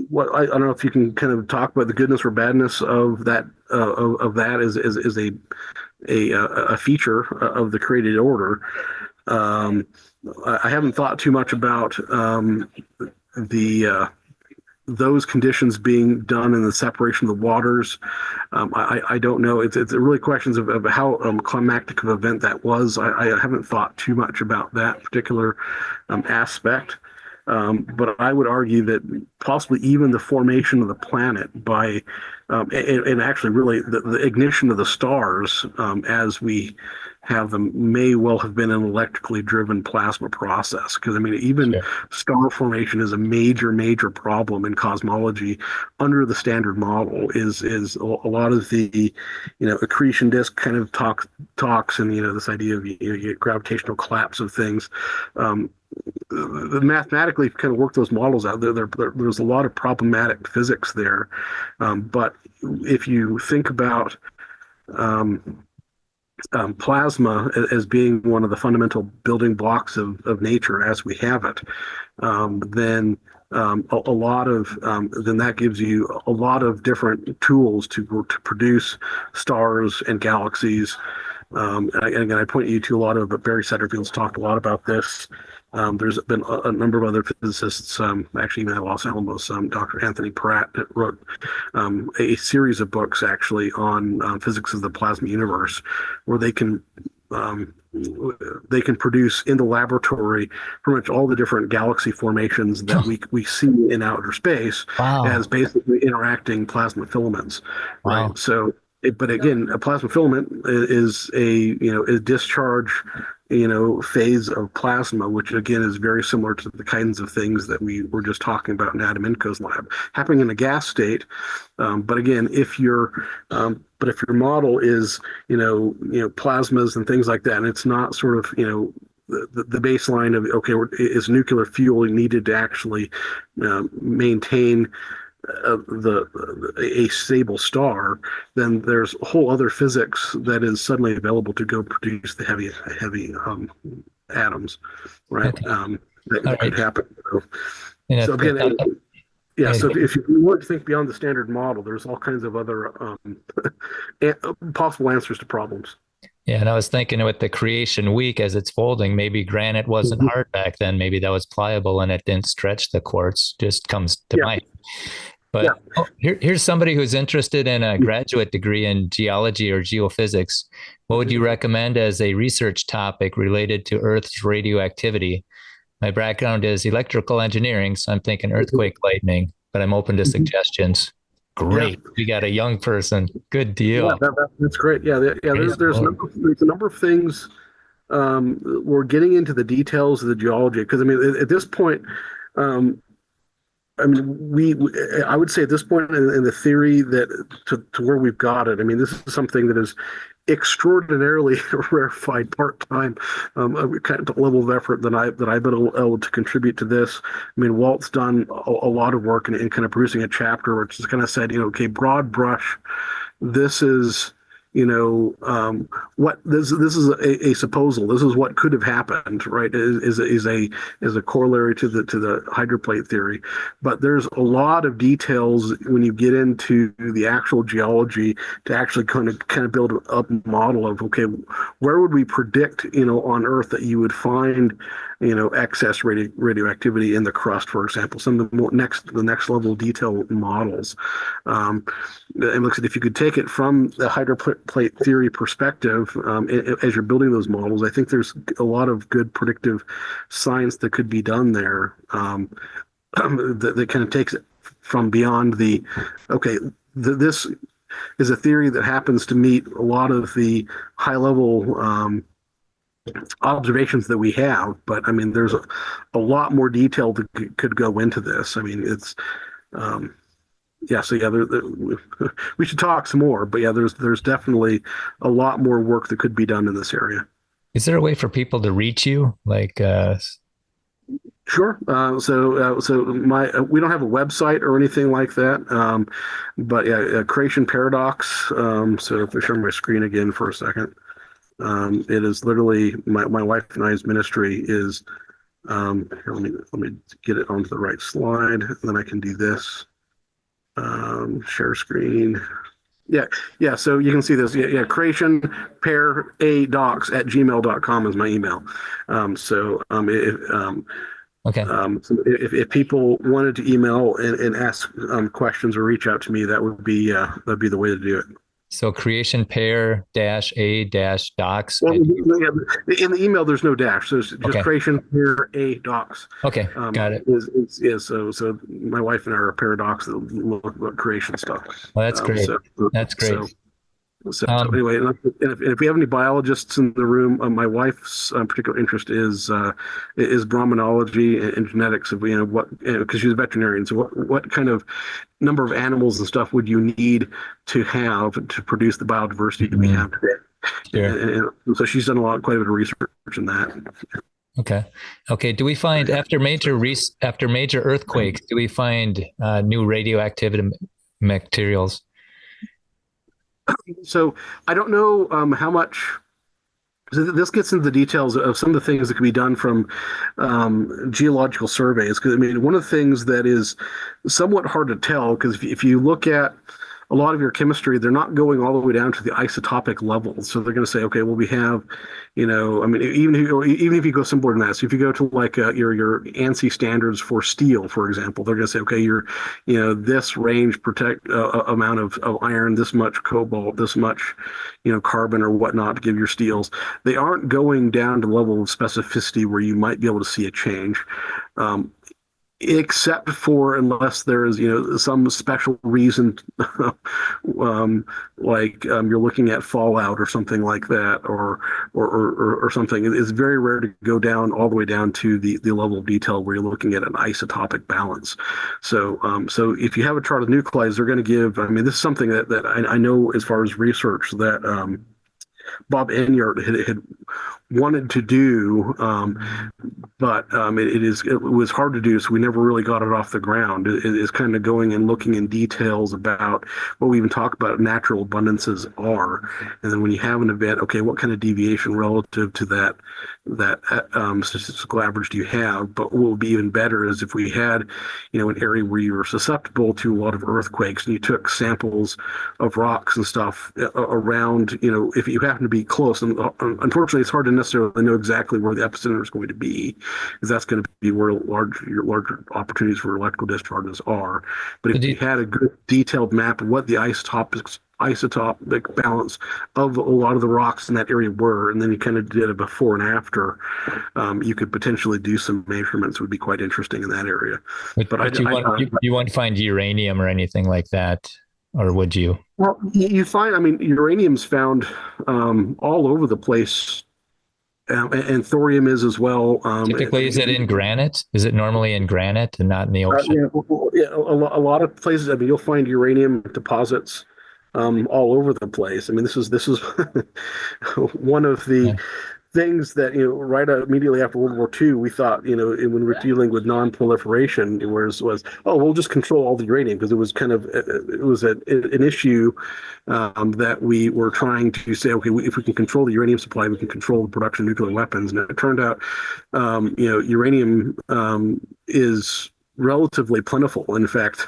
what I don't know if you can kind of talk about the goodness or badness of that of that is a feature of the created order. Um, I haven't thought too much about the those conditions being done in the separation of the waters. I don't know. It's really questions of how climactic of an event that was. I haven't thought too much about that particular aspect. But I would argue that possibly even the formation of the planet by, and actually really the ignition of the stars as we have them may well have been an electrically driven plasma process. Because I mean, even Sure. star formation is a major problem in cosmology under the standard model. Is a lot of the, accretion disk kind of talks, and this idea of you get gravitational collapse of things. Um, Mathematically kind of work those models out there's a lot of problematic physics there, but if you think about um, plasma as being one of the fundamental building blocks of nature as we have it, then a lot of then that gives you a lot of different tools to produce stars and galaxies. And again, I point you to a lot of, but Barry Setterfield's talked a lot about this. There's been a number of other physicists, actually even at Los Alamos, Dr. Anthony Pratt, that wrote a series of books actually on physics of the plasma universe, where they can produce in the laboratory pretty much all the different galaxy formations that we see in outer space Wow. as basically interacting plasma filaments, right? Wow. So, but again, a plasma filament is a discharge, phase of plasma, which again is very similar to the kinds of things that we were just talking about in Adam Inco's lab, happening in a gas state. But again, if your model is, plasmas and things like that, and it's not sort of, the baseline of, okay, is nuclear fuel needed to actually maintain a stable star, then there's a whole other physics that is suddenly available to go produce the heavy atoms, right? Okay. That, All that could right. happen. And So again, yeah. if, So if you want to think beyond the standard model, there's all kinds of other possible answers to problems. yeah, and I was thinking with the creation week as it's folding, maybe granite wasn't Mhm. hard back then. Maybe that was pliable and it didn't stretch the quartz. Just comes to Yeah, mind. yeah. But here's somebody who's interested in a graduate degree in geology or geophysics. What would you recommend as a research topic related to Earth's radioactivity? My background is electrical engineering, so I'm thinking earthquake lightning, but I'm open to Mhm. suggestions. Yeah. Great. We got a young person. Good Yeah, deal. that's great. Yeah, yeah. Praise the There's Lord. a number of things. We're getting into the details of the geology because I mean, at this point, um, I mean, I would say at this point in the theory that to where we've got it, I mean, this is something that is extraordinarily rarefied part time, kind of level of effort that I've been able to contribute to this. I mean, Walt's done a lot of work in kind of producing a chapter which is kind of said, okay, broad brush, this is, what this is a supposal. This is what could have happened, right? Is a corollary to the hydroplate theory. But there's a lot of details when you get into the actual geology to actually kind of build up a model of, okay, where would we predict, on Earth that you would find, excess radioactivity in the crust, for example, some of the next level detail models. And looks at if you could take it from the hydroplate theory perspective, as you're building those models, I think there's a lot of good predictive science that could be done there, that kind of takes it from beyond okay, this is a theory that happens to meet a lot of the high level observations that we have. But I mean, there's a lot more detail that could go into this. I mean, it's um, yeah, so yeah, we should talk some more, but yeah, there's definitely a lot more work that could be done in this area. Is there a way for people to reach you? Like, Sure. So my we don't have a website or anything like that, but yeah, Creation Paradox. So if I share my screen again for a second, it is literally my wife and I's ministry is. Here, let me get it onto the right slide, and then I can do this. Share screen. Yeah, yeah. So you can see this. Yeah. Creation pair a docs at gmail.com is my email. okay. So if people wanted to email and ask questions or reach out to me, that'd be the way to do it. So creation pair dash a dash docs. Well, yeah, in the email, there's no dash. So it's just Okay. creation pair a docs. Okay. Got it. So my wife and I are paradox that look at creation stuff. Well, that's great. So That's so great. so Um, anyway, and if we have any biologists in the room, my wife's particular interest is brahmanology and genetics. Of what, because she's a veterinarian. So what kind of number of animals and stuff would you need to have to produce the biodiversity that we have today? sure. And so she's done quite a bit of research in that. Okay. Okay. Do we find after major earthquakes, do we find new radioactivity materials? So I don't know how much. So this gets into the details of some of the things that can be done from geological surveys. Because I mean, one of the things that is somewhat hard to tell, because if you look at a lot of your chemistry, they're not going all the way down to the isotopic levels. So they're going to say, okay, well, we have, I mean, even if you go simpler than that, so if you go to like your ANSI standards for steel, for example, they're going to say, okay, this range protect amount of iron, this much cobalt, this much, carbon or whatnot to give your steels. They aren't going down to the level of specificity where you might be able to see a change. Except for unless there is some special reason you're looking at fallout or something like that, or something. It's very rare to go down all the way down to the level of detail where you're looking at an isotopic balance. So if you have a chart of nuclides, they're going to give, I mean, this is something that I know as far as research that Bob Enyart had wanted to do, but it was hard to do, so we never really got it off the ground. It is kind of going and looking in details about what we even talk about natural abundances are, and then when you have an event, okay, what kind of deviation relative to that statistical average do you have? But what would be even better is if we had, an area where you were susceptible to a lot of earthquakes, and you took samples of rocks and stuff around, if you happen to be close. And unfortunately, it's hard to necessarily know exactly where the epicenter is going to be, because that's going to be where your larger opportunities for electrical discharges are. But if you had a good detailed map of what the isotopic balance of a lot of the rocks in that area were, and then you kind of did a before and after, you could potentially do some measurements. Would be quite interesting in that area. But you won't find uranium or anything like that, or would you? Well, you find, I mean, uranium's found all over the place, and thorium is as well. Typically, is it in granite? Is it normally in granite and not in the ocean? A lot of places. I mean, you'll find uranium deposits all over the place. I mean, this is one of the things that right immediately after World War II, we thought when we're dealing with non-proliferation, was we'll just control all the uranium, because it was kind of an issue that we were trying to say, okay, if we can control the uranium supply, we can control the production of nuclear weapons. And it turned out uranium is relatively plentiful. In fact,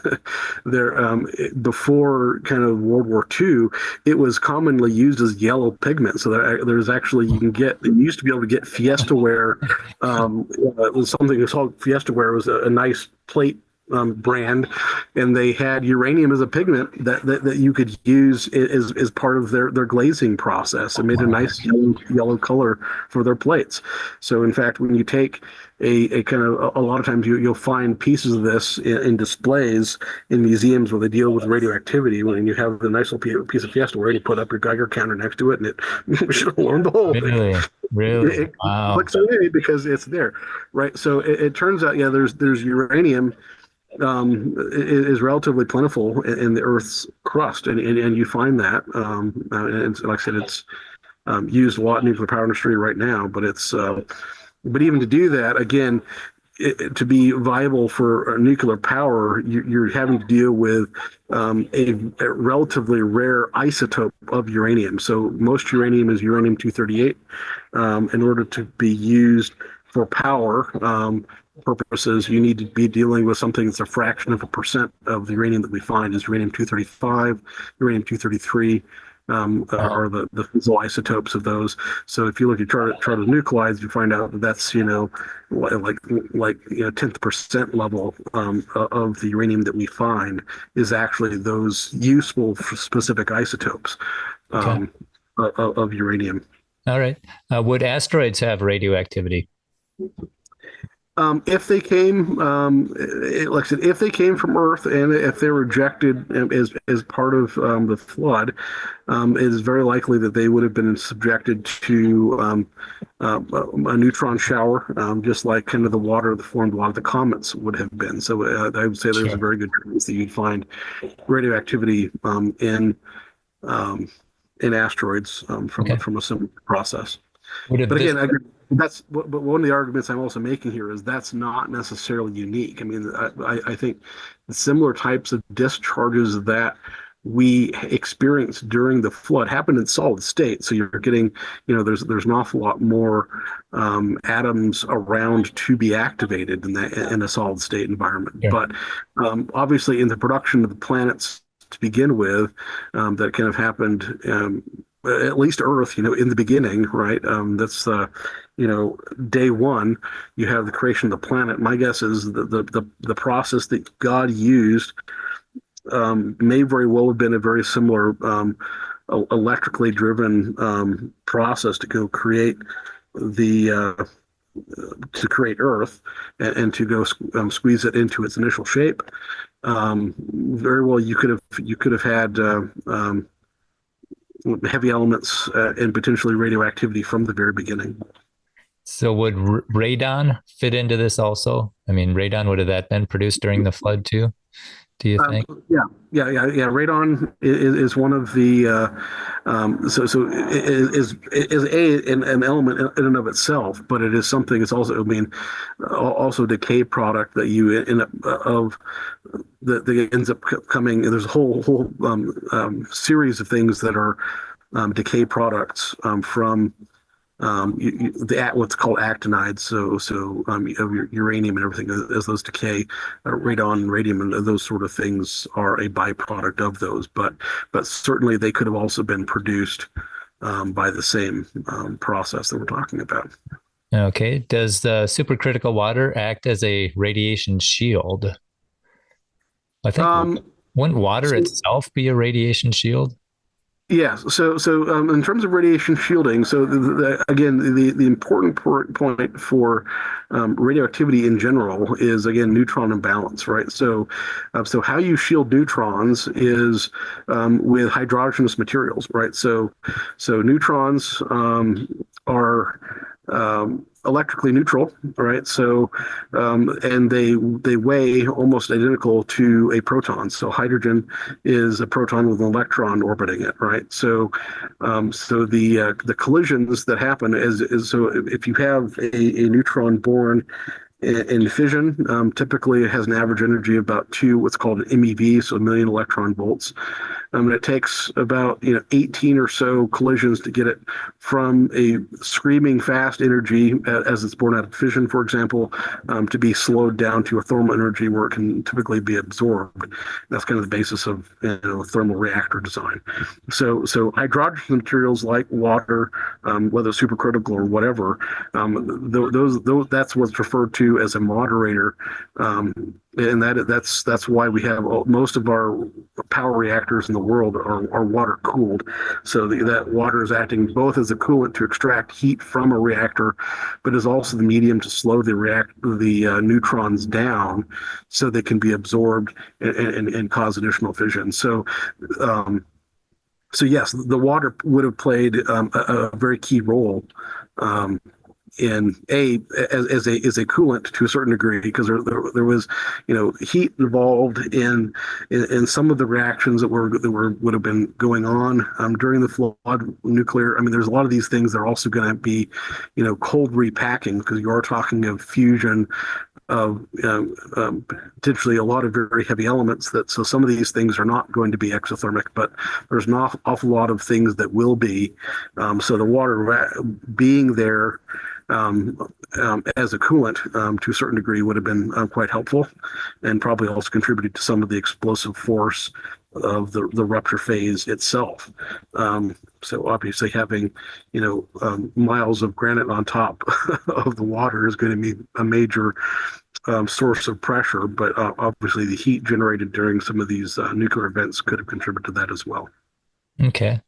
there before kind of World War II, it was commonly used as yellow pigment. So there's actually, you used to be able to get Fiesta ware. It was something called Fiesta ware. It was a nice plate brand, and they had uranium as a pigment that you could use as part of their glazing process. It made a nice yellow color for their plates. So in fact, when you take a kind of, a lot of times you'll find pieces of this in displays in museums where they deal with radioactivity, when you have a nice little piece of Fiesta where you put up your Geiger counter next to it, and it lo and behold, really it wow, clicks away because it's there, right? So it turns out, there's uranium is relatively plentiful in the Earth's crust, and you find that, and like I said, it's used a lot in nuclear power industry right now. But but even to do that, again, to be viable for nuclear power, you're having to deal with a relatively rare isotope of uranium. So most uranium is uranium-238. In order to be used for power purposes, you need to be dealing with something that's a fraction of a percent of the uranium that we find is uranium-235, uranium-233, are the fissile isotopes of those. So if you look at chart of nuclides, you find out that that's like 10th percent level of the uranium that we find is actually those useful for specific isotopes Okay. of uranium. All right. Would asteroids have radioactivity? If they came, like I said, if they came from Earth and if they were ejected as part of the flood, it is very likely that they would have been subjected to a neutron shower, just like kind of the water that formed a lot of the comets would have been. So I would say there's a Sure. very good chance that you'd find radioactivity in asteroids Okay. from a similar process. Would have But this? again, but one of the arguments I'm also making here is that's not necessarily unique. I mean, I think the similar types of discharges that we experienced during the flood happened in solid state. So you're getting, there's an awful lot more atoms around to be activated in a solid state environment. Sure. But obviously, in the production of the planets to begin with, that kind of happened. At least Earth, in the beginning, right? That's day one. You have the creation of the planet. My guess is the process that God used may very well have been a very similar electrically driven process to go create the to create Earth and to go squeeze it into its initial shape. Very well, you could have had heavy elements and potentially radioactivity from the very beginning. So would radon fit into this also? I mean, radon, would have that been produced during the flood too? Do you think? Yeah. Radon is one of the is an element in and of itself, but it is something. It's also, I mean, also a decay product that you end up of that ends up coming. There's a whole series of things that are decay products from what's called actinides. You have your uranium and everything as those decay, radon, radium, and those sort of things are a byproduct of those. But certainly they could have also been produced by the same process that we're talking about. Okay. Does the supercritical water act as a radiation shield? I think wouldn't water So, itself be a radiation shield? Yeah. So in terms of radiation shielding, so again, the important point for radioactivity in general is again neutron imbalance, right? So how you shield neutrons is with hydrogenous materials, right? So neutrons are electrically neutral, right? So, and they weigh almost identical to a proton. So hydrogen is a proton with an electron orbiting it, right? So the collisions that happen is so if you have a neutron born in fission, typically it has an average energy of about what's called an MeV, so a million electron volts. And it takes about 18 or so collisions to get it from a screaming fast energy as it's born out of fission, for example, to be slowed down to a thermal energy where it can typically be absorbed. That's kind of the basis of thermal reactor design. So hydrogen materials like water, whether supercritical or whatever, those that's what's referred to as a moderator. And that's why we have most of our power reactors in the world are water cooled. So that water is acting both as a coolant to extract heat from a reactor, but is also the medium to slow the neutrons down so they can be absorbed and cause additional fission. So yes, the water would have played a very key role in as a coolant to a certain degree because there was heat involved in some of the reactions that would have been going on during the flood nuclear. I mean, there's a lot of these things that are also going to be cold repacking because you are talking of fusion of potentially a lot of very heavy elements so some of these things are not going to be exothermic, but there's an awful lot of things that will be. So the water being there as a coolant to a certain degree would have been quite helpful and probably also contributed to some of the explosive force the rupture phase itself. So obviously having, miles of granite on top of the water is going to be a major source of pressure, but obviously the heat generated during some of these nuclear events could have contributed to that as well. Okay.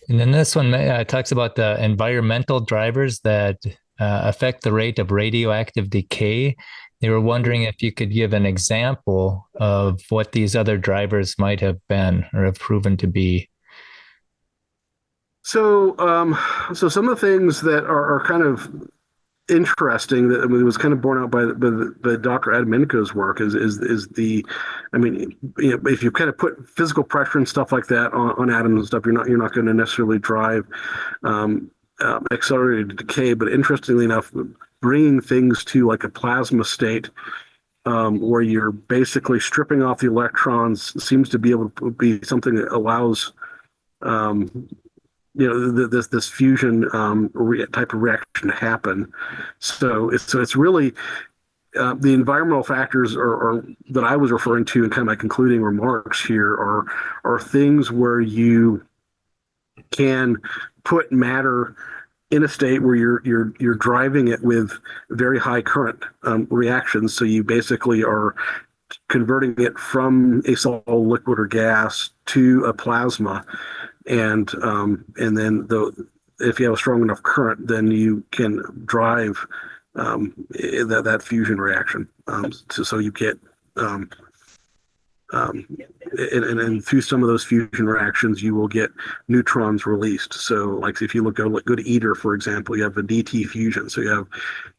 And then this one talks about the environmental drivers that affect the rate of radioactive decay. They were wondering if you could give an example of what these other drivers might have been or have proven to be. So, so some of the things that are kind of interesting that was kind of borne out by Dr. Adaminko's work is the, if you kind of put physical pressure and stuff like that on atoms and stuff, you're not going to necessarily drive accelerated decay. But interestingly enough, bringing things to like a plasma state, where you're basically stripping off the electrons, seems to be able to be something that allows this fusion type of reaction to happen. So it's really the environmental factors are that I was referring to in kind of my concluding remarks here are things where you can put matter in a state where you're driving it with very high current reactions. So you basically are converting it from a solid, liquid, or gas to a plasma, and then if you have a strong enough current, then you can drive that fusion reaction. So you get and through some of those fusion reactions, you will get neutrons released. So, like if you go to ITER, for example, you have a DT fusion. So you have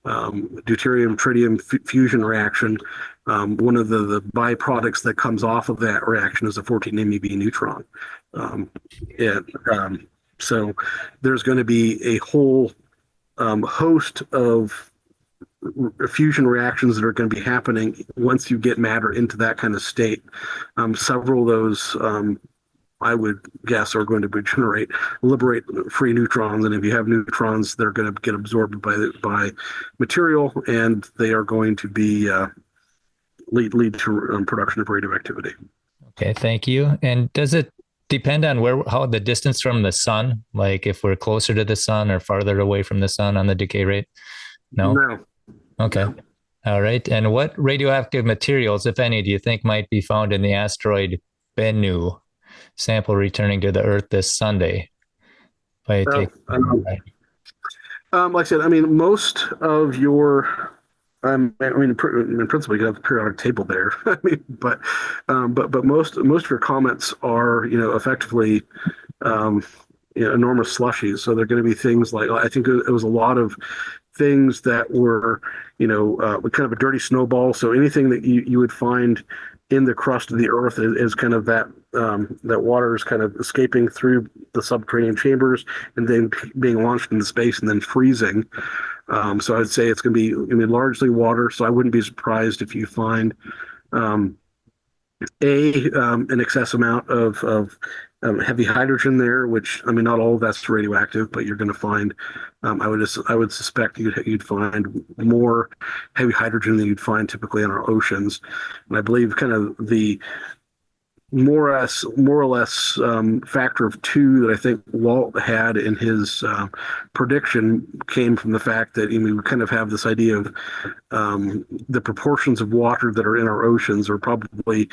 deuterium tritium fusion reaction. One of the byproducts that comes off of that reaction is a 14 MeV neutron. So there's going to be a whole host of fusion reactions that are going to be happening once you get matter into that kind of state. Several of those, I would guess, are going to liberate free neutrons, and if you have neutrons, they're going to get absorbed by material, and they are going to be lead to production of radioactivity. Okay, thank you. And does it depend on how the distance from the sun, like if we're closer to the sun or farther away from the sun on the decay rate? No. Okay. All right. And what radioactive materials, if any, do you think might be found in the asteroid Bennu sample returning to the Earth this Sunday? Like I said, most of your, in principle, you have the periodic table there. But most of your comments are, effectively, enormous slushies. So they're going to be things like, I think it was a lot of things that were, kind of a dirty snowball. So anything that you would find in the crust of the Earth is kind of that water is kind of escaping through the subterranean chambers and then being launched into space and then freezing. So I'd say it's going to be largely water. So I wouldn't be surprised if you find an excess amount of heavy hydrogen there, which not all of that's radioactive, but you're going to find. I would suspect you'd find more heavy hydrogen than you'd find typically in our oceans, and I believe kind of the more or less factor of 2 that I think Walt had in his prediction came from the fact that we kind of have this idea of the proportions of water that are in our oceans are probably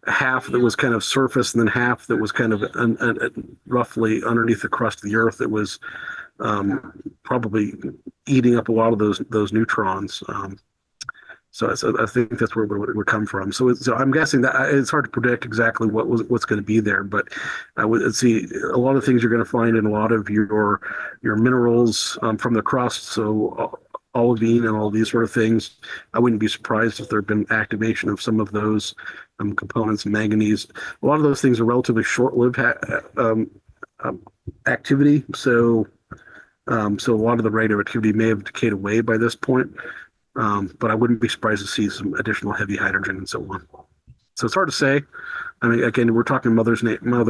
half that was kind of surface and then half that was kind of roughly underneath the crust of the Earth that was probably eating up a lot of those neutrons. So I think that's where it would come from. So I'm guessing that it's hard to predict exactly what's going to be there, but I would see a lot of things you're going to find in a lot of your minerals from the crust. So olivine and all these sort of things. I wouldn't be surprised if there had been activation of some of those components, manganese. A lot of those things are relatively short-lived activity. So a lot of the radioactivity may have decayed away by this point. But I wouldn't be surprised to see some additional heavy hydrogen and so on. So it's hard to say. I mean, again, we're talking Mother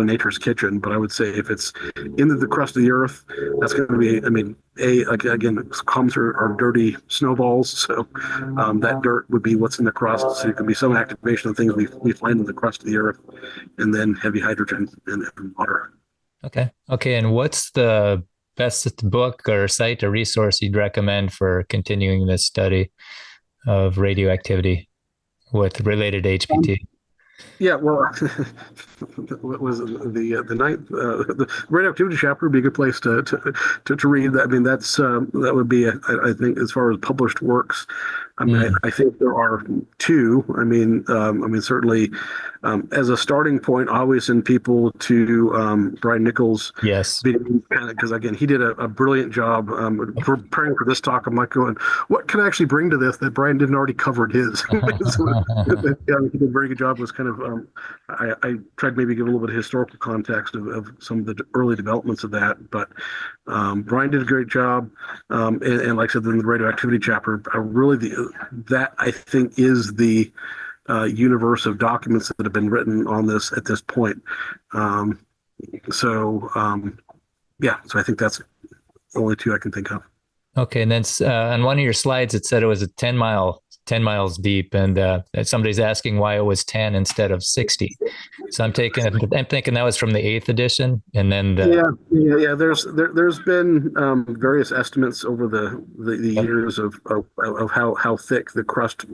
Nature's kitchen, but I would say if it's into the crust of the earth, that's going to be, I mean, again, comes are dirty snowballs, so that dirt would be what's in the crust. So it could be some activation of things we find in the crust of the earth, and then heavy hydrogen and water. Okay. And what's the best book or site or resource you'd recommend for continuing this study of radioactivity with related HPT? Yeah, well, what was the ninth the radioactivity chapter would be a good place to read. I mean, that would be I think as far as published works. I mean, I think there are two. I mean, certainly as a starting point, I always send people to Brian Nichols' Yes. because again, he did a brilliant job preparing for this talk. I'm like going, what can I actually bring to this that Brian didn't already covered his? So, yeah, he did a very good job. Was kind of I tried to maybe give a little bit of historical context of some of the early developments of that, but Brian did a great job, and like I said, in the radioactivity chapter, really that I think is the universe of documents that have been written on this at this point. So I think that's the only two I can think of. Okay, and then on one of your slides, it said it was a 10 miles deep, and somebody's asking why it was 10 instead of 60. So I'm thinking that was from the 8th edition, and then yeah. There's been various estimates over the years of how thick the crust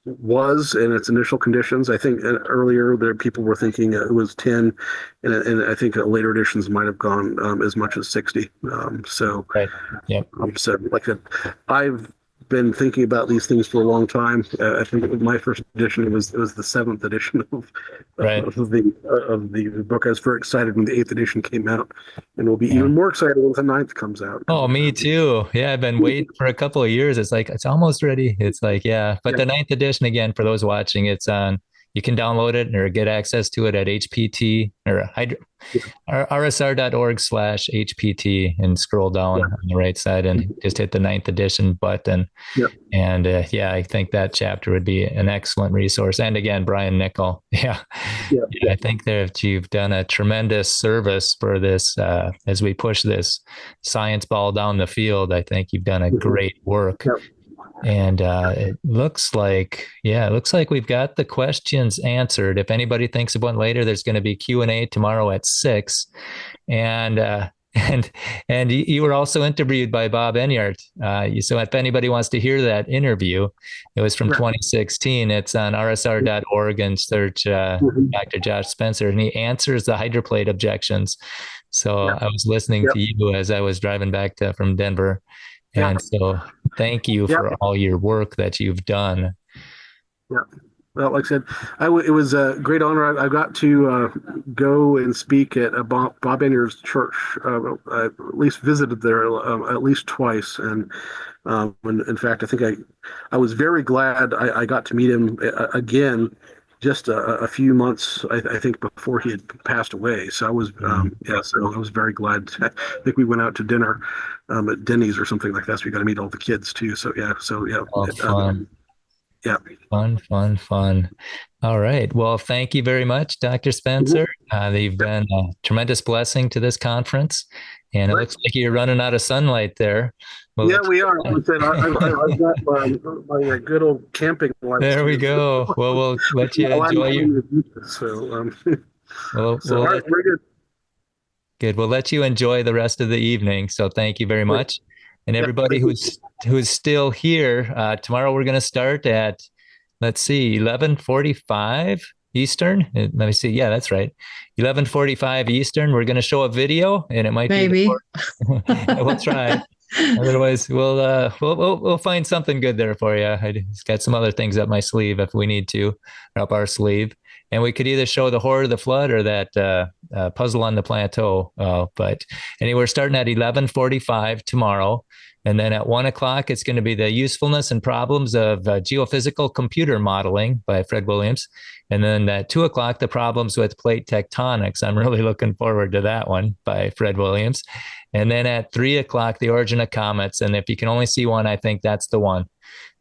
was in its initial conditions. I think earlier there people were thinking it was 10, and I think later editions might have gone as much as 60. Right. Yep. So like I've been thinking about these things for a long time. I think my first edition it was the 7th edition of the book. I was very excited when the 8th edition came out, and we'll be even more excited when the 9th comes out. Oh, me too. Yeah, I've been waiting for a couple of years. It's like it's almost ready. It's like but the 9th edition again for those watching, it's on. You can download it or get access to it at HPT or rsr.org/HPT and scroll down on the right side and just hit the 9th edition button. Yep. And I think that chapter would be an excellent resource. And again, Brian Nichol. I think that you've done a tremendous service for this as we push this science ball down the field. I think you've done a great work. Yep. And it looks like we've got the questions answered. If anybody thinks of one later, there's going to be Q&A tomorrow at 6. And you were also interviewed by Bob Enyart. So if anybody wants to hear that interview, it was from 2016. It's on rsr.org and search Dr. Josh Spencer, and he answers the hydroplate objections. So I was listening to you as I was driving back from Denver. And so thank you for all your work that you've done. Yeah. Well, like I said, it was a great honor. I got to go and speak at Bob Enyart's church. I at least visited there at least twice. And in fact, I think I was very glad I got to meet him again just a few months, I think, before he had passed away. So I was, so I was very glad. I think we went out to dinner at Denny's or something like that. So we got to meet all the kids too. So fun. Fun. All right. Well, thank you very much, Dr. Spencer. You've been a tremendous blessing to this conference, and it looks like you're running out of sunlight there. We are. I've got my good old camping lights. There we go. Well, we'll let you enjoy your. Very good. Good. We'll let you enjoy the rest of the evening. So thank you very much. And everybody who's still here, tomorrow we're going to start at, 11:45 Eastern. Let me see. Yeah, that's right. 11:45 Eastern. We're going to show a video, and it might be. We'll try. Otherwise, we'll find something good there for you. I just got some other things up my sleeve if we need to, or up our sleeve. And we could either show the horror of the flood or that puzzle on the plateau. But anyway, we're starting at 11:45 tomorrow. And then at 1 o'clock, it's going to be the usefulness and problems of geophysical computer modeling by Fred Williams. And then at 2 o'clock, the problems with plate tectonics. I'm really looking forward to that one by Fred Williams. And then at 3 o'clock, the origin of comets. And if you can only see one, I think that's the one.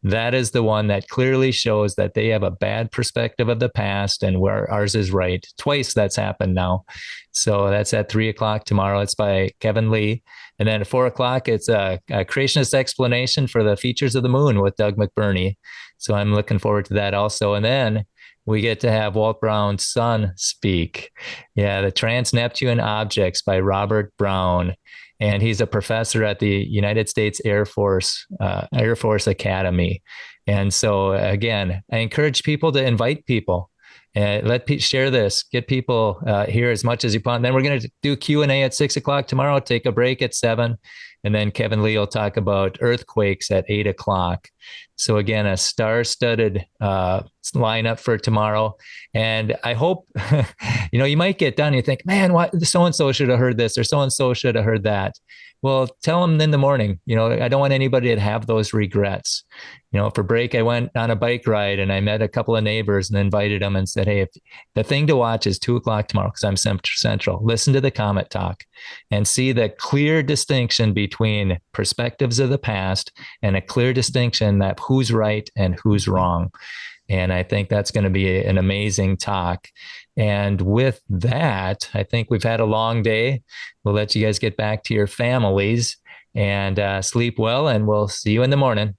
that is the one that clearly shows that they have a bad perspective of the past and where ours is right. Twice that's happened now. So that's at 3:00 tomorrow. It's by Kevin Lee. And then at 4:00, it's a creationist explanation for the features of the moon with Doug McBurney. So I'm looking forward to that also. And then we get to have Walt Brown's son speak. Yeah, the Trans-Neptune Objects by Robert Brown. And he's a professor at the United States Air Force Academy. And so again, I encourage people to invite people. Share this, get people here as much as you want. Then we're going to do Q&A at 6:00 tomorrow, take a break at 7. And then Kevin Lee will talk about earthquakes at 8:00. So again, a star-studded lineup for tomorrow. And I hope, you might get done. You think, man, what, so-and-so should have heard this or so-and-so should have heard that. Well, tell them in the morning. I don't want anybody to have those regrets. For break, I went on a bike ride and I met a couple of neighbors and invited them and said, hey, if the thing to watch is 2:00 tomorrow, because I'm Central, listen to the Comet Talk and see the clear distinction between perspectives of the past and a clear distinction that who's right and who's wrong. And I think that's going to be an amazing talk. And with that, I think we've had a long day. We'll let you guys get back to your families and sleep well, and we'll see you in the morning.